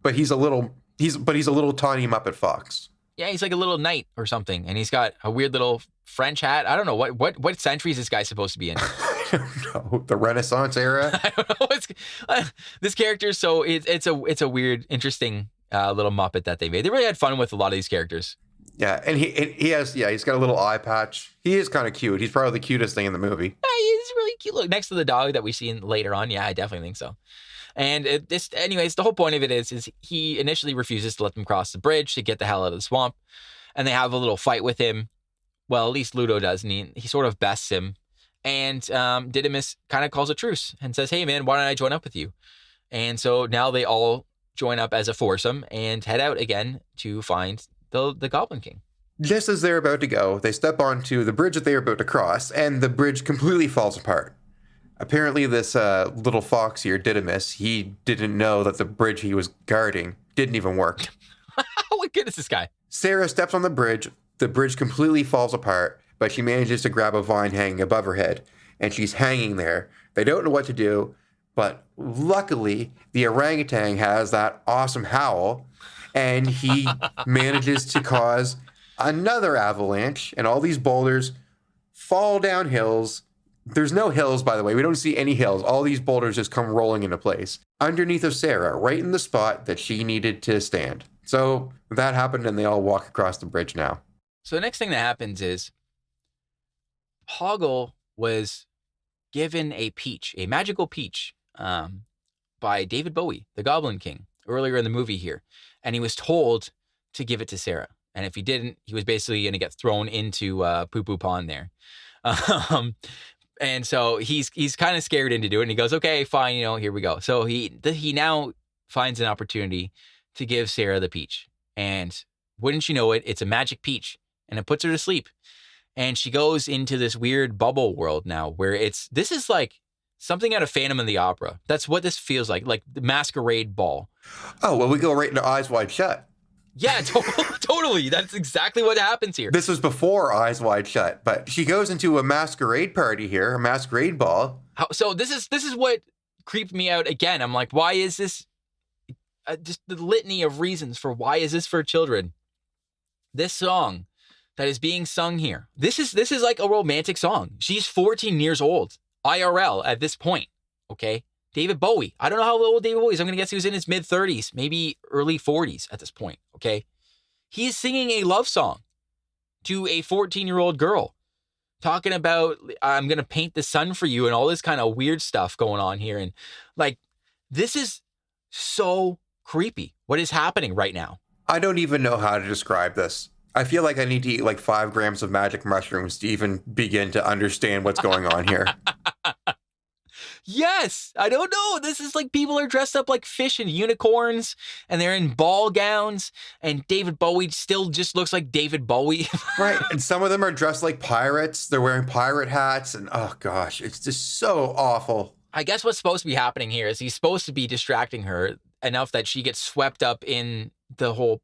but he's a little tiny Muppet fox. Yeah, he's like a little knight or something, and he's got a weird little French hat. I don't know what century is this guy supposed to be in. I don't know, the Renaissance era. I don't know. This character, so it's a weird, interesting little Muppet that they made. They really had fun with a lot of these characters. Yeah, and he's got a little eye patch. He is kind of cute. He's probably the cutest thing in the movie. Yeah, he's really cute. Look, next to the dog that we see later on. Yeah, I definitely think so. And anyways, the whole point of it is he initially refuses to let them cross the bridge to get the hell out of the swamp. And they have a little fight with him. Well, at least Ludo does. And he sort of bests him. And Didymus kind of calls a truce and says, hey, man, why don't I join up with you? And so now they all join up as a foursome and head out again to find the Goblin King. Just as they're about to go, they step onto the bridge that they are about to cross, and the bridge completely falls apart. Apparently, this little fox here, Didymus, he didn't know that the bridge he was guarding didn't even work. Oh my goodness, this guy. Sarah steps on the bridge completely falls apart, but she manages to grab a vine hanging above her head, and she's hanging there. They don't know what to do, but luckily, the orangutan has that awesome howl, and he manages to cause another avalanche, and all these boulders fall down hills. There's no hills, by the way. We don't see any hills. All these boulders just come rolling into place underneath of Sarah, right in the spot that she needed to stand. So that happened, and they all walk across the bridge now. So the next thing that happens is Hoggle was given a peach, a magical peach, by David Bowie, the Goblin King, earlier in the movie here. And he was told to give it to Sarah. And if he didn't, he was basically going to get thrown into Poo Poo Pond there. And so he's kind of scared into doing it. And he goes, okay, fine, here we go. So he now finds an opportunity to give Sarah the peach. And wouldn't you know it, it's a magic peach. And it puts her to sleep. And she goes into this weird bubble world now where this is like something out of Phantom of the Opera. That's what this feels like the masquerade ball. Oh, well, we go right into Eyes Wide Shut. Yeah, totally. That's exactly what happens here. This was before Eyes Wide Shut, but she goes into a masquerade party here, a masquerade ball. So this is what creeped me out again. I'm like, why is this? Just the litany of reasons for why is this for children? This song that is being sung here. This is like a romantic song. She's 14 years old, IRL at this point. Okay. David Bowie. I don't know how old David Bowie is. I'm going to guess he was in his mid-30s, maybe early 40s at this point, okay? He is singing a love song to a 14-year-old girl, talking about, I'm going to paint the sun for you and all this kind of weird stuff going on here. And, this is so creepy, what is happening right now. I don't even know how to describe this. I feel like I need to eat 5 grams of magic mushrooms to even begin to understand what's going on here. Yes, I don't know. This is like people are dressed up like fish and unicorns, and they're in ball gowns, and David Bowie still just looks like David Bowie. Right. And some of them are dressed like pirates. They're wearing pirate hats. And oh gosh, it's just so awful. I guess what's supposed to be happening here is he's supposed to be distracting her enough that she gets swept up in the whole,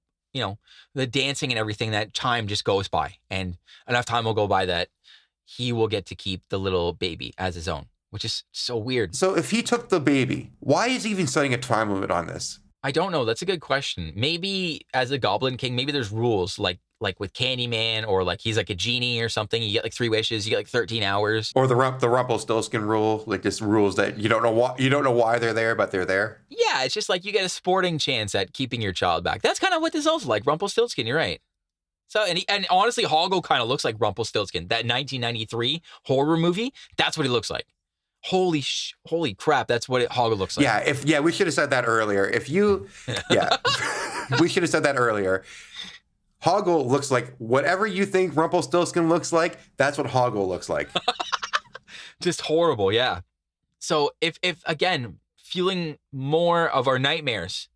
the dancing and everything, that time just goes by. And enough time will go by that he will get to keep the little baby as his own, which is so weird. So if he took the baby, why is he even setting a time limit on this? I don't know. That's a good question. Maybe as a Goblin King, maybe there's rules like with Candyman, or like he's like a genie or something. You get like 3 wishes, you get like 13 hours. Or the Rumpelstiltskin rule, like just rules that you don't know why they're there, but they're there. Yeah, it's just like you get a sporting chance at keeping your child back. That's kind of what this is also like. Rumpelstiltskin, you're right. So, and honestly, Hoggle kind of looks like Rumpelstiltskin. That 1993 horror movie, that's what he looks like. Holy crap, that's what Hoggle looks like. Yeah, we should have said that earlier. We should have said that earlier. Hoggle looks like whatever you think Rumpelstiltskin looks like, that's what Hoggle looks like. Just horrible, yeah. So if again, fueling more of our nightmares,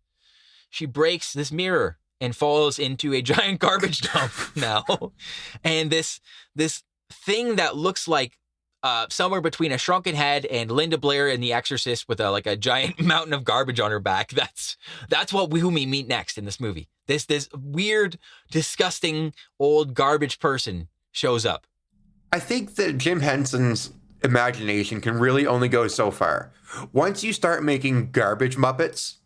she breaks this mirror and falls into a giant garbage dump now. And this thing that looks like somewhere between a shrunken head and Linda Blair in The Exorcist with a giant mountain of garbage on her back. That's who we meet next in this movie. This weird, disgusting old garbage person shows up. I think that Jim Henson's imagination can really only go so far. Once you start making garbage Muppets,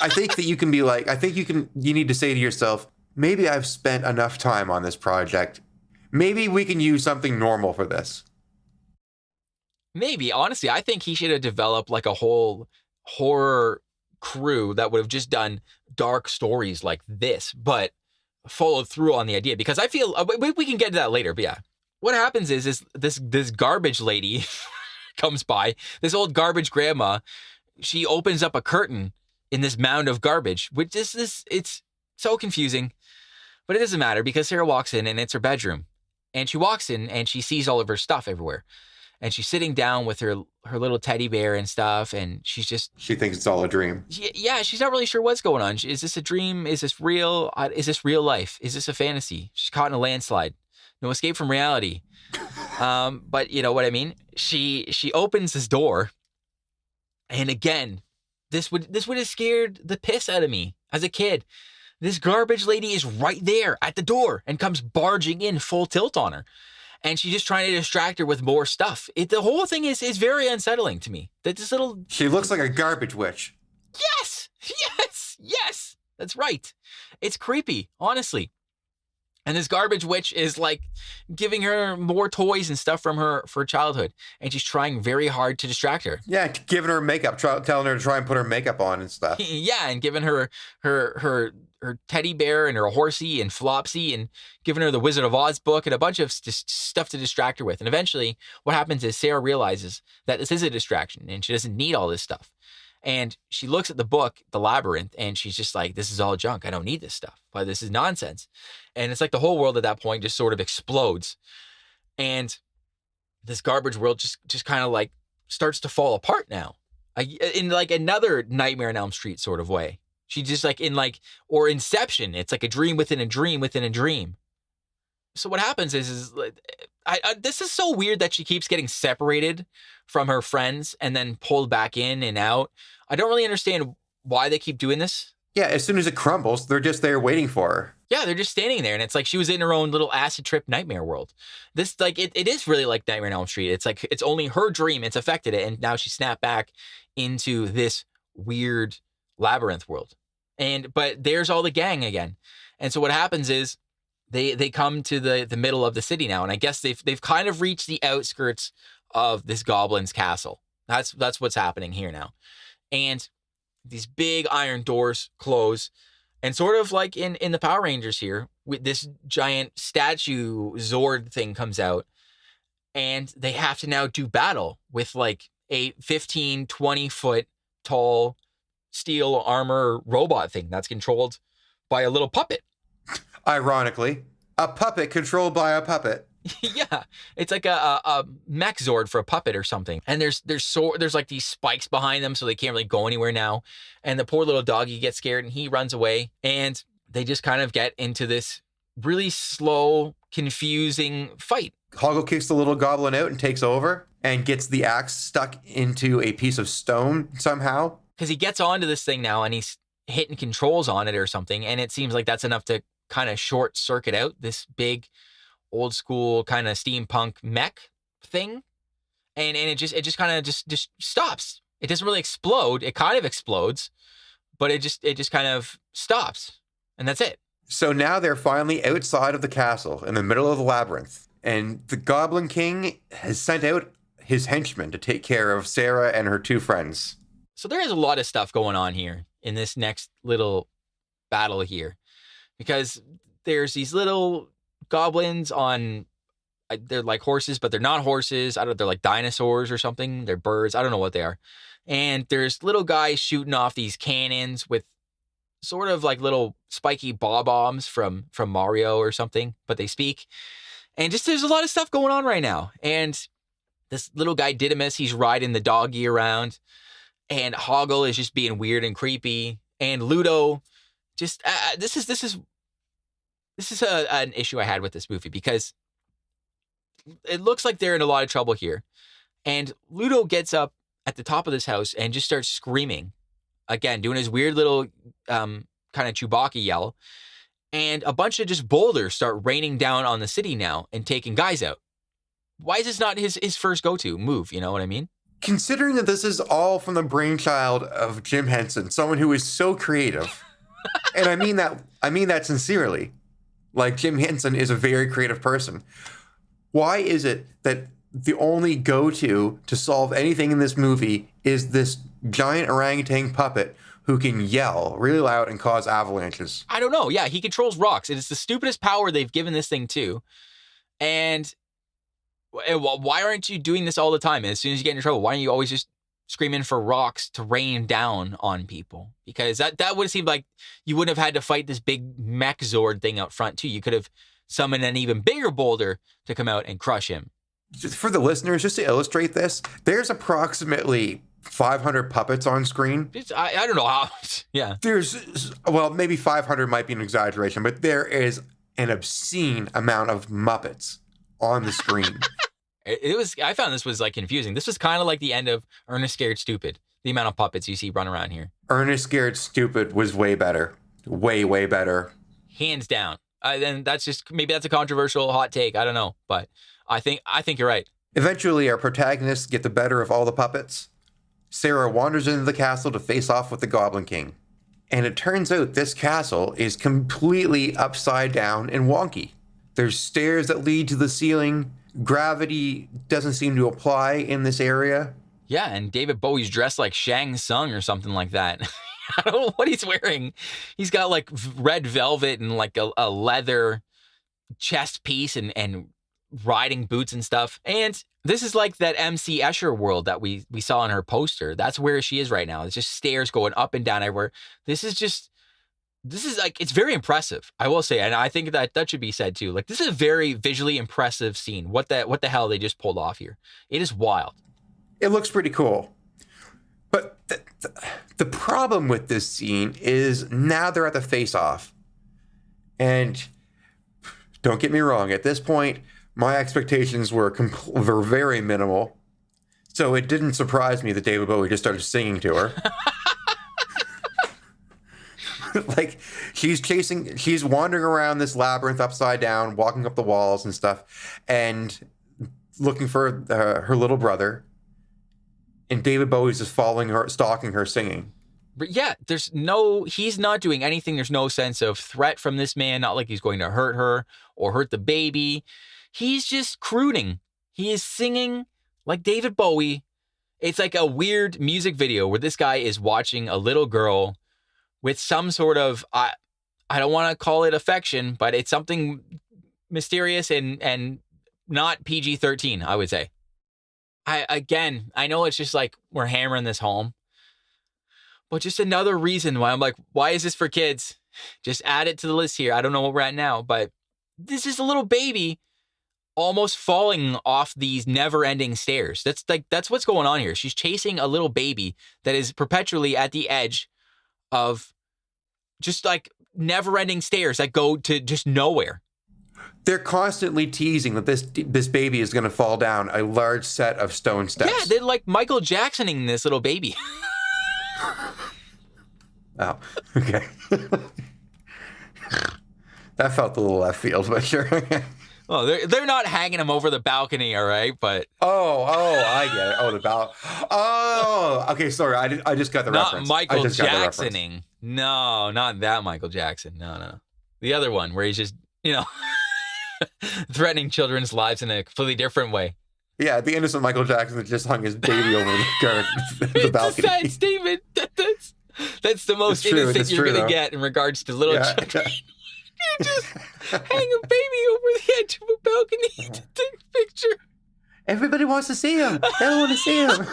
I think that you can be like, you need to say to yourself, maybe I've spent enough time on this project. Maybe we can use something normal for this. Maybe. Honestly, I think he should have developed like a whole horror crew that would have just done dark stories like this, but followed through on the idea. Because I feel, we can get to that later, but yeah. What happens is this garbage lady comes by, this old garbage grandma, she opens up a curtain in this mound of garbage, which is it's so confusing, but it doesn't matter because Sarah walks in and it's her bedroom. And she walks in and she sees all of her stuff everywhere. And she's sitting down with her little teddy bear and stuff, and she thinks it's all a dream. Yeah, she's not really sure what's going on. Is this a dream? Is this real? Is this real life? Is this a fantasy? She's caught in a landslide. No escape from reality. But you know what I mean? She opens this door, and again, this would have scared the piss out of me as a kid. This garbage lady is right there at the door and comes barging in full tilt on her. And she's just trying to distract her with more stuff. The whole thing is very unsettling to me. She looks like a garbage witch. Yes. That's right. It's creepy, honestly. And this garbage witch is like giving her more toys and stuff from her childhood. And she's trying very hard to distract her. Yeah, giving her makeup, telling her to try and put her makeup on and stuff. Yeah, and giving her teddy bear and her horsey and Flopsy and giving her the Wizard of Oz book and a bunch of stuff to distract her with. And eventually what happens is Sarah realizes that this is a distraction and she doesn't need all this stuff. And she looks at the book, The Labyrinth, and she's just like, this is all junk. I don't need this stuff. But this is nonsense. And it's like the whole world at that point just sort of explodes. And this garbage world just kind of like starts to fall apart now. In like another Nightmare on Elm Street sort of way. She just like or Inception. It's like a dream within a dream within a dream. So what happens is this is so weird that she keeps getting separated from her friends and then pulled back in and out. I don't really understand why they keep doing this. Yeah, as soon as it crumbles, they're just there waiting for her. Yeah, they're just standing there, and it's like she was in her own little acid trip nightmare world. This, like, it is really like Nightmare on Elm Street. It's like it's only her dream. It's affected it, and now she snapped back into this weird labyrinth world. But there's all the gang again. And so what happens is they come to the middle of the city now, and I guess they've kind of reached the outskirts of this goblin's castle. That's what's happening here now. And these big iron doors close, and sort of like in the Power Rangers here, with this giant statue Zord thing comes out, and they have to now do battle with like a 15, 20 foot tall steel armor robot thing that's controlled by a little puppet. Ironically, a puppet controlled by a puppet. Yeah, it's like a mech Zord for a puppet or something. And there's like these spikes behind them, so they can't really go anywhere now. And the poor little doggy gets scared and he runs away. And they just kind of get into this really slow, confusing fight. Hoggle kicks the little goblin out and takes over and gets the axe stuck into a piece of stone somehow. Because he gets onto this thing now and he's hitting controls on it or something. And it seems like that's enough to kind of short circuit out this big old school kind of steampunk mech thing. And it just kind of just stops. It doesn't really explode. It kind of explodes, but it just kind of stops. And that's it. So now they're finally outside of the castle in the middle of the labyrinth. And the Goblin King has sent out his henchmen to take care of Sarah and her two friends. So there is a lot of stuff going on here in this next little battle here. Because there's these little goblins on, they're like horses, but they're not horses. I don't know, they're like dinosaurs or something. They're birds. I don't know what they are. And there's little guys shooting off these cannons with sort of like little spiky bombs from Mario or something, but they speak. And just there's a lot of stuff going on right now. And this little guy Didymus, he's riding the doggy around. And Hoggle is just being weird and creepy. And Ludo, just this is an issue I had with this movie because it looks like they're in a lot of trouble here. And Ludo gets up at the top of this house and just starts screaming. Again, doing his weird little kind of Chewbacca yell. And a bunch of just boulders start raining down on the city now and taking guys out. Why is this not his first go-to move? You know what I mean? Considering that this is all from the brainchild of Jim Henson, someone who is so creative. And I mean that sincerely. Like, Jim Henson is a very creative person. Why is it that the only go-to to solve anything in this movie is this giant orangutan puppet who can yell really loud and cause avalanches? I don't know. Yeah, he controls rocks. It is the stupidest power they've given this thing to. And why aren't you doing this all the time? And as soon as you get into trouble, why aren't you always just screaming for rocks to rain down on people? Because that would seem like you wouldn't have had to fight this big mech Zord thing out front too. You could have summoned an even bigger boulder to come out and crush him. Just for the listeners, just to illustrate this, there's approximately 500 puppets on screen. I don't know how. Yeah. Well, maybe 500 might be an exaggeration, but there is an obscene amount of Muppets on the screen. I found this was like confusing. This was kind of like the end of Ernest Scared Stupid. The amount of puppets you see run around here. Ernest Scared Stupid was way better. Way, way better. Hands down. Then maybe that's a controversial hot take. I don't know, but I think you're right. Eventually, our protagonists get the better of all the puppets. Sarah wanders into the castle to face off with the Goblin King. And it turns out this castle is completely upside down and wonky. There's stairs that lead to the ceiling. Gravity doesn't seem to apply in this area. Yeah, and David Bowie's dressed like Shang Tsung or something like that. I don't know what he's wearing. He's got like red velvet and like a leather chest piece and riding boots and stuff. And this is like that MC Escher world that we saw on her poster. That's where she is right now. It's just stairs going up and down everywhere. This is like, it's very impressive, I will say. And I think that should be said too. Like, this is a very visually impressive scene. What the hell they just pulled off here? It is wild. It looks pretty cool. But the problem with this scene is now they're at the face-off. And don't get me wrong, at this point, my expectations were very minimal. So it didn't surprise me that David Bowie just started singing to her. Like, she's wandering around this labyrinth upside down, walking up the walls and stuff, and looking for her little brother. And David Bowie's just following her, stalking her, singing. But yeah, he's not doing anything. There's no sense of threat from this man. Not like he's going to hurt her or hurt the baby. He's just crooning. He is singing like David Bowie. It's like a weird music video where this guy is watching a little girl with some sort of, I don't want to call it affection, but it's something mysterious and not PG-13, I would say. I know it's just like we're hammering this home, but just another reason why I'm like, why is this for kids? Just add it to the list here. I don't know what we're at now, but this is a little baby almost falling off these never-ending stairs. That's what's going on here. She's chasing a little baby that is perpetually at the edge of just like never-ending stairs that go to just nowhere. They're constantly teasing that this baby is going to fall down a large set of stone steps. Yeah, they're like Michael Jacksoning this little baby. Oh, okay. That felt a little left field, but sure. Oh, they're not hanging him over the balcony, all right? But I get it. Oh, the balcony. Oh, okay. Sorry, I just got the reference. Not Michael Jacksoning. No, not that Michael Jackson. No. The other one where he's just, threatening children's lives in a completely different way. Yeah, the innocent Michael Jackson that just hung his baby over the balcony. It's a sad statement. That's the most innocent you're going to get in regards to little children. You just hang a baby over the edge of a balcony to take a picture. Everybody wants to see him. They don't want to see him.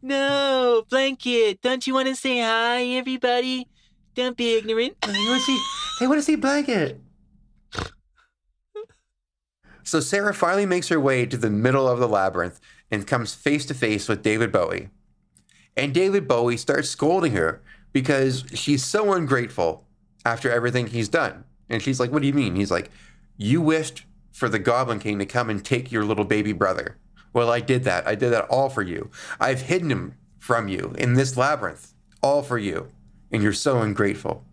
No, Blanket. Don't you want to say hi, everybody? Don't be ignorant. They want to see Blanket. So Sarah finally makes her way to the middle of the labyrinth and comes face to face with David Bowie. And David Bowie starts scolding her because she's so ungrateful after everything he's done. And she's like, what do you mean? He's like, you wished for the Goblin King to come and take your little baby brother. Well, I did that. I did that all for you. I've hidden him from you in this labyrinth, all for you. And you're so ungrateful.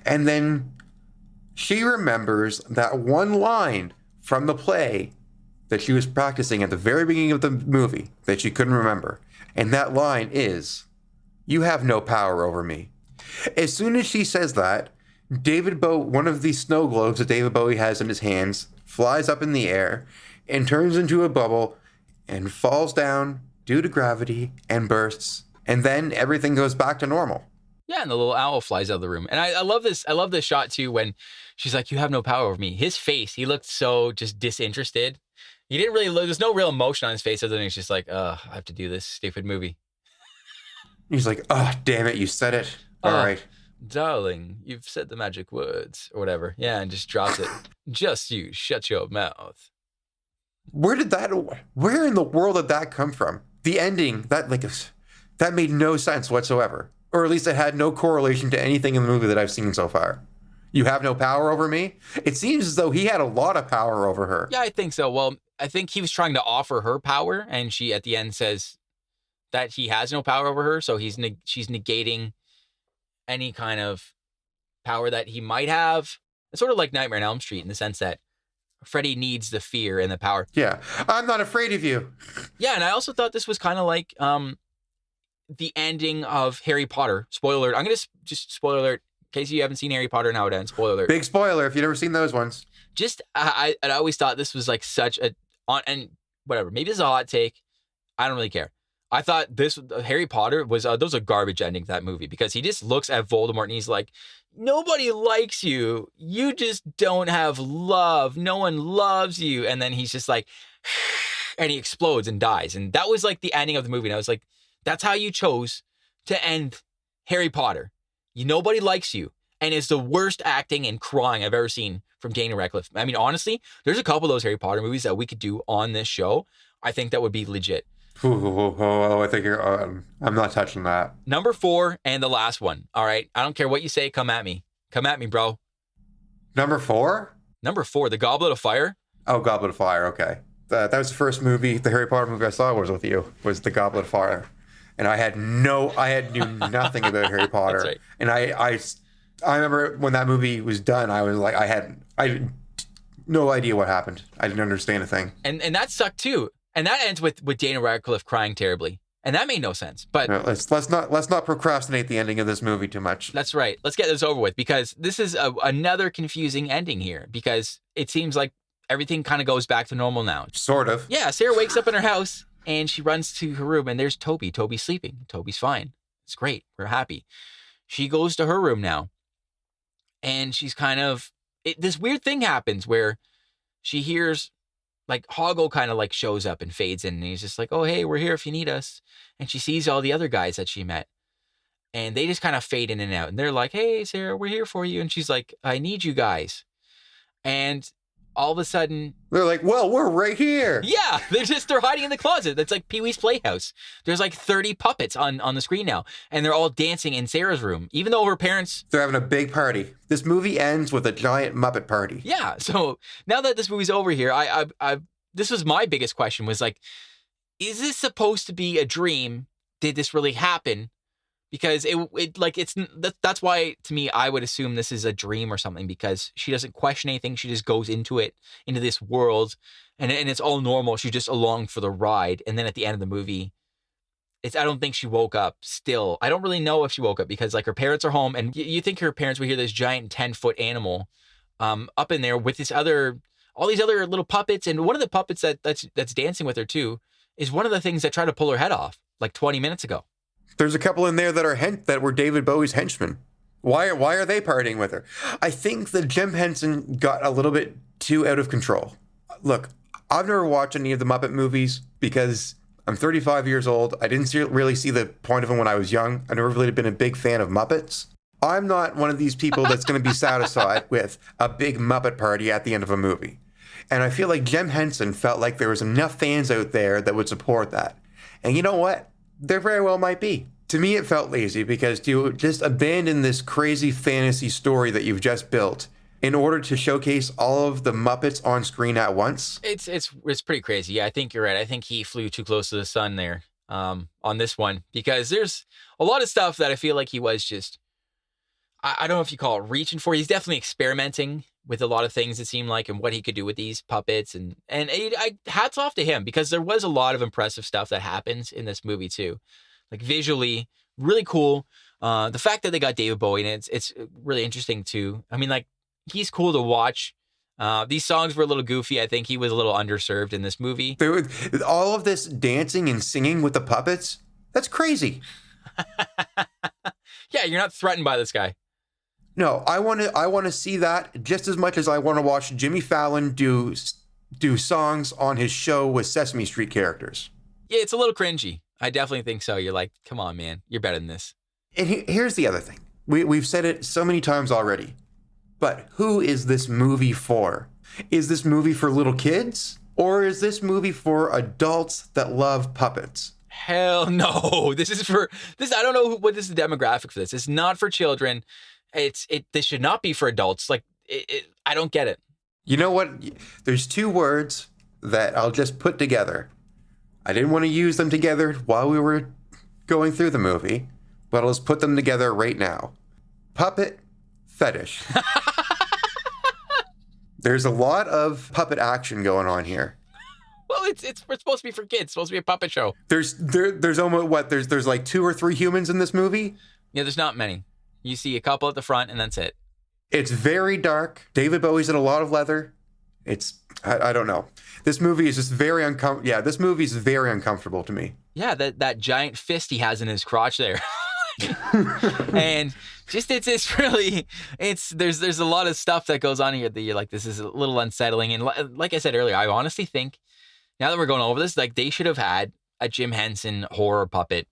And then she remembers that one line from the play that she was practicing at the very beginning of the movie that she couldn't remember. And that line is, you have no power over me. As soon as she says that, one of the snow globes that David Bowie has in his hands, flies up in the air and turns into a bubble and falls down due to gravity and bursts. And then everything goes back to normal. Yeah, and the little owl flies out of the room. And I love this. I love this shot too when she's like, you have no power over me. His face, he looked so just disinterested. He didn't really look, there's no real emotion on his face other than he's just like, I have to do this stupid movie. He's like, oh, damn it, you said it. All right. Darling, you've said the magic words or whatever. Yeah, and just drops it. Just you, shut your mouth. Where in the world did that come from? The ending, that made no sense whatsoever. Or at least it had no correlation to anything in the movie that I've seen so far. You have no power over me? It seems as though he had a lot of power over her. Yeah, I think so. Well, I think he was trying to offer her power, and she at the end says that he has no power over her, so she's negating any kind of power that he might have. It's sort of like Nightmare on Elm Street in the sense that Freddy needs the fear and the power. Yeah, I'm not afraid of you. Yeah, and I also thought this was kind of like the ending of Harry Potter. Spoiler alert. I'm going to just spoiler alert in case you haven't seen Harry Potter and how it ends. Spoiler alert. Big spoiler if you've never seen those ones. Just, I always thought this was like such and whatever, maybe this is a hot take. I don't really care. I thought this Harry Potter was those are garbage ending to that movie because he just looks at Voldemort and he's like, nobody likes you. You just don't have love. No one loves you. And then he's just like, and he explodes and dies. And that was like the ending of the movie. And I was like, that's how you chose to end Harry Potter. Nobody likes you. And it's the worst acting and crying I've ever seen from Daniel Radcliffe. I mean, honestly, there's a couple of those Harry Potter movies that we could do on this show. I think that would be legit. I think I'm not touching that. Number 4 and the last one. All right. I don't care what you say. Come at me. Come at me, bro. Number 4? Number 4, The Goblet of Fire. Oh, Goblet of Fire. Okay. That was the first movie, the Harry Potter movie I saw was with you, was The Goblet of Fire. And I knew nothing about Harry Potter. That's right. And I remember when that movie was done, I was like, I had no idea what happened. I didn't understand a thing. And that sucked too. And that ends with Daniel Radcliffe crying terribly. And that made no sense. But no, let's not procrastinate the ending of this movie too much. That's right. Let's get this over with because this is another confusing ending here because it seems like everything kind of goes back to normal now. Sort of. Yeah, Sarah wakes up in her house and she runs to her room and there's Toby. Toby's sleeping. Toby's fine. It's great. We're happy. She goes to her room now and she's kind of, this weird thing happens where she hears like Hoggle kind of like shows up and fades in and he's just like, oh, hey, we're here if you need us. And she sees all the other guys that she met and they just kind of fade in and out. And they're like, hey, Sarah, we're here for you. And she's like, I need you guys. And all of a sudden, They're like, well, we're right here. yeah, they're hiding in the closet. That's like Pee-wee's Playhouse. There's like 30 puppets on the screen now, and they're all dancing in Sarah's room, even though her parents. They're having a big party. This movie ends with a giant Muppet party. Yeah. So now that this movie's over here, this was my biggest question was like, is this supposed to be a dream? Did this really happen? Because that's why to me, I would assume this is a dream or something, because she doesn't question anything. She just goes into this world, and it's all normal. She's just along for the ride. And then at the end of the movie, I don't think she woke up still. I don't really know if she woke up, because like her parents are home, and you think her parents would hear this giant 10-foot animal up in there with all these other little puppets. And one of the puppets that's dancing with her too is one of the things that tried to pull her head off like 20 minutes ago. There's a couple in there that were David Bowie's henchmen. Why are they partying with her? I think that Jim Henson got a little bit too out of control. Look, I've never watched any of the Muppet movies because I'm 35 years old. I didn't really see the point of them when I was young. I've never really been a big fan of Muppets. I'm not one of these people that's going to be satisfied with a big Muppet party at the end of a movie. And I feel like Jim Henson felt like there was enough fans out there that would support that. And you know what? There very well might be. To me, it felt lazy, because to just abandon this crazy fantasy story that you've just built in order to showcase all of the Muppets on screen at once. It's pretty crazy. Yeah, I think you're right. I think he flew too close to the sun there on this one, because there's a lot of stuff that I feel like he was just, I don't know if you call it reaching for. He's definitely experimenting with a lot of things, it seemed like, and what he could do with these puppets. And hats off to him, because there was a lot of impressive stuff that happens in this movie too. Like visually, really cool. The fact that they got David Bowie, and it's really interesting too. I mean, like, he's cool to watch. These songs were a little goofy. I think he was a little underserved in this movie. All of this dancing and singing with the puppets, that's crazy. Yeah, you're not threatened by this guy. No, I want to see that just as much as I want to watch Jimmy Fallon do songs on his show with Sesame Street characters. Yeah, it's a little cringy. I definitely think so. You're like, come on, man. You're better than this. And here's the other thing. We've said it so many times already. But who is this movie for? Is this movie for little kids? Or is this movie for adults that love puppets? Hell no. This. I don't know what is the demographic for this. It's not for children. This should not be for adults. Like, I don't get it. You know what? There's two words that I'll just put together. I didn't want to use them together while we were going through the movie, but I'll just put them together right now. Puppet fetish. There's a lot of puppet action going on here. Well, it's supposed to be for kids. It's supposed to be a puppet show. There's almost what? There's like 2 or 3 humans in this movie? Yeah, there's not many. You see a couple at the front, and that's it. It's very dark. David Bowie's in a lot of leather. I don't know. This movie is just very uncomfortable. Yeah, this movie is very uncomfortable to me. Yeah, that giant fist he has in his crotch there. And just there's a lot of stuff that goes on here that you're like, this is a little unsettling. And like I said earlier, I honestly think now that we're going over this, like, they should have had a Jim Henson horror puppet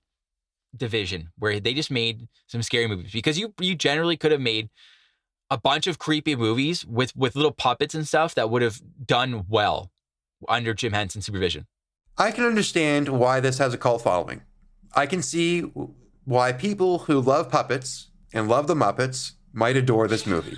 division where they just made some scary movies, because you generally could have made a bunch of creepy movies with little puppets and stuff that would have done well under Jim Henson's supervision. I can understand why this has a cult following. I can see why people who love puppets and love the Muppets might adore this movie.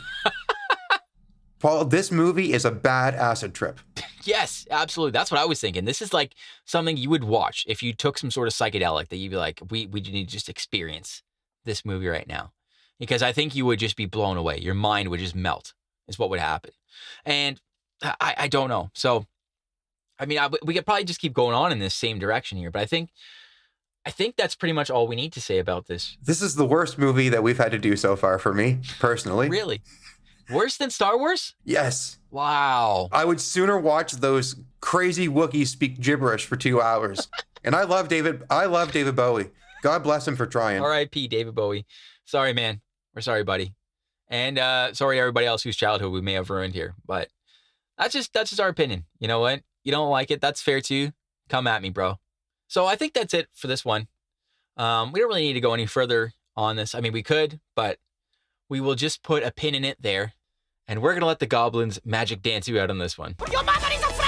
Paul, this movie is a bad acid trip. Yes, absolutely. That's what I was thinking. This is like something you would watch if you took some sort of psychedelic, that you'd be like, we need to just experience this movie right now. Because I think you would just be blown away. Your mind would just melt, is what would happen. And I don't know. So, I mean, we could probably just keep going on in this same direction here. But I think that's pretty much all we need to say about this. This is the worst movie that we've had to do so far for me, personally. Really? Worse than Star Wars? Yes. Wow. I would sooner watch those crazy Wookiees speak gibberish for 2 hours. And I love David Bowie. God bless him for trying. R.I.P. David Bowie. Sorry, man. We're sorry, buddy. And sorry to everybody else whose childhood we may have ruined here. But that's just our opinion. You know what? You don't like it, that's fair too. Come at me, bro. So I think that's it for this one. We don't really need to go any further on this. I mean, we could, but we will just put a pin in it there. and we're gonna let the goblins magic dance you out on this one. Your mother is a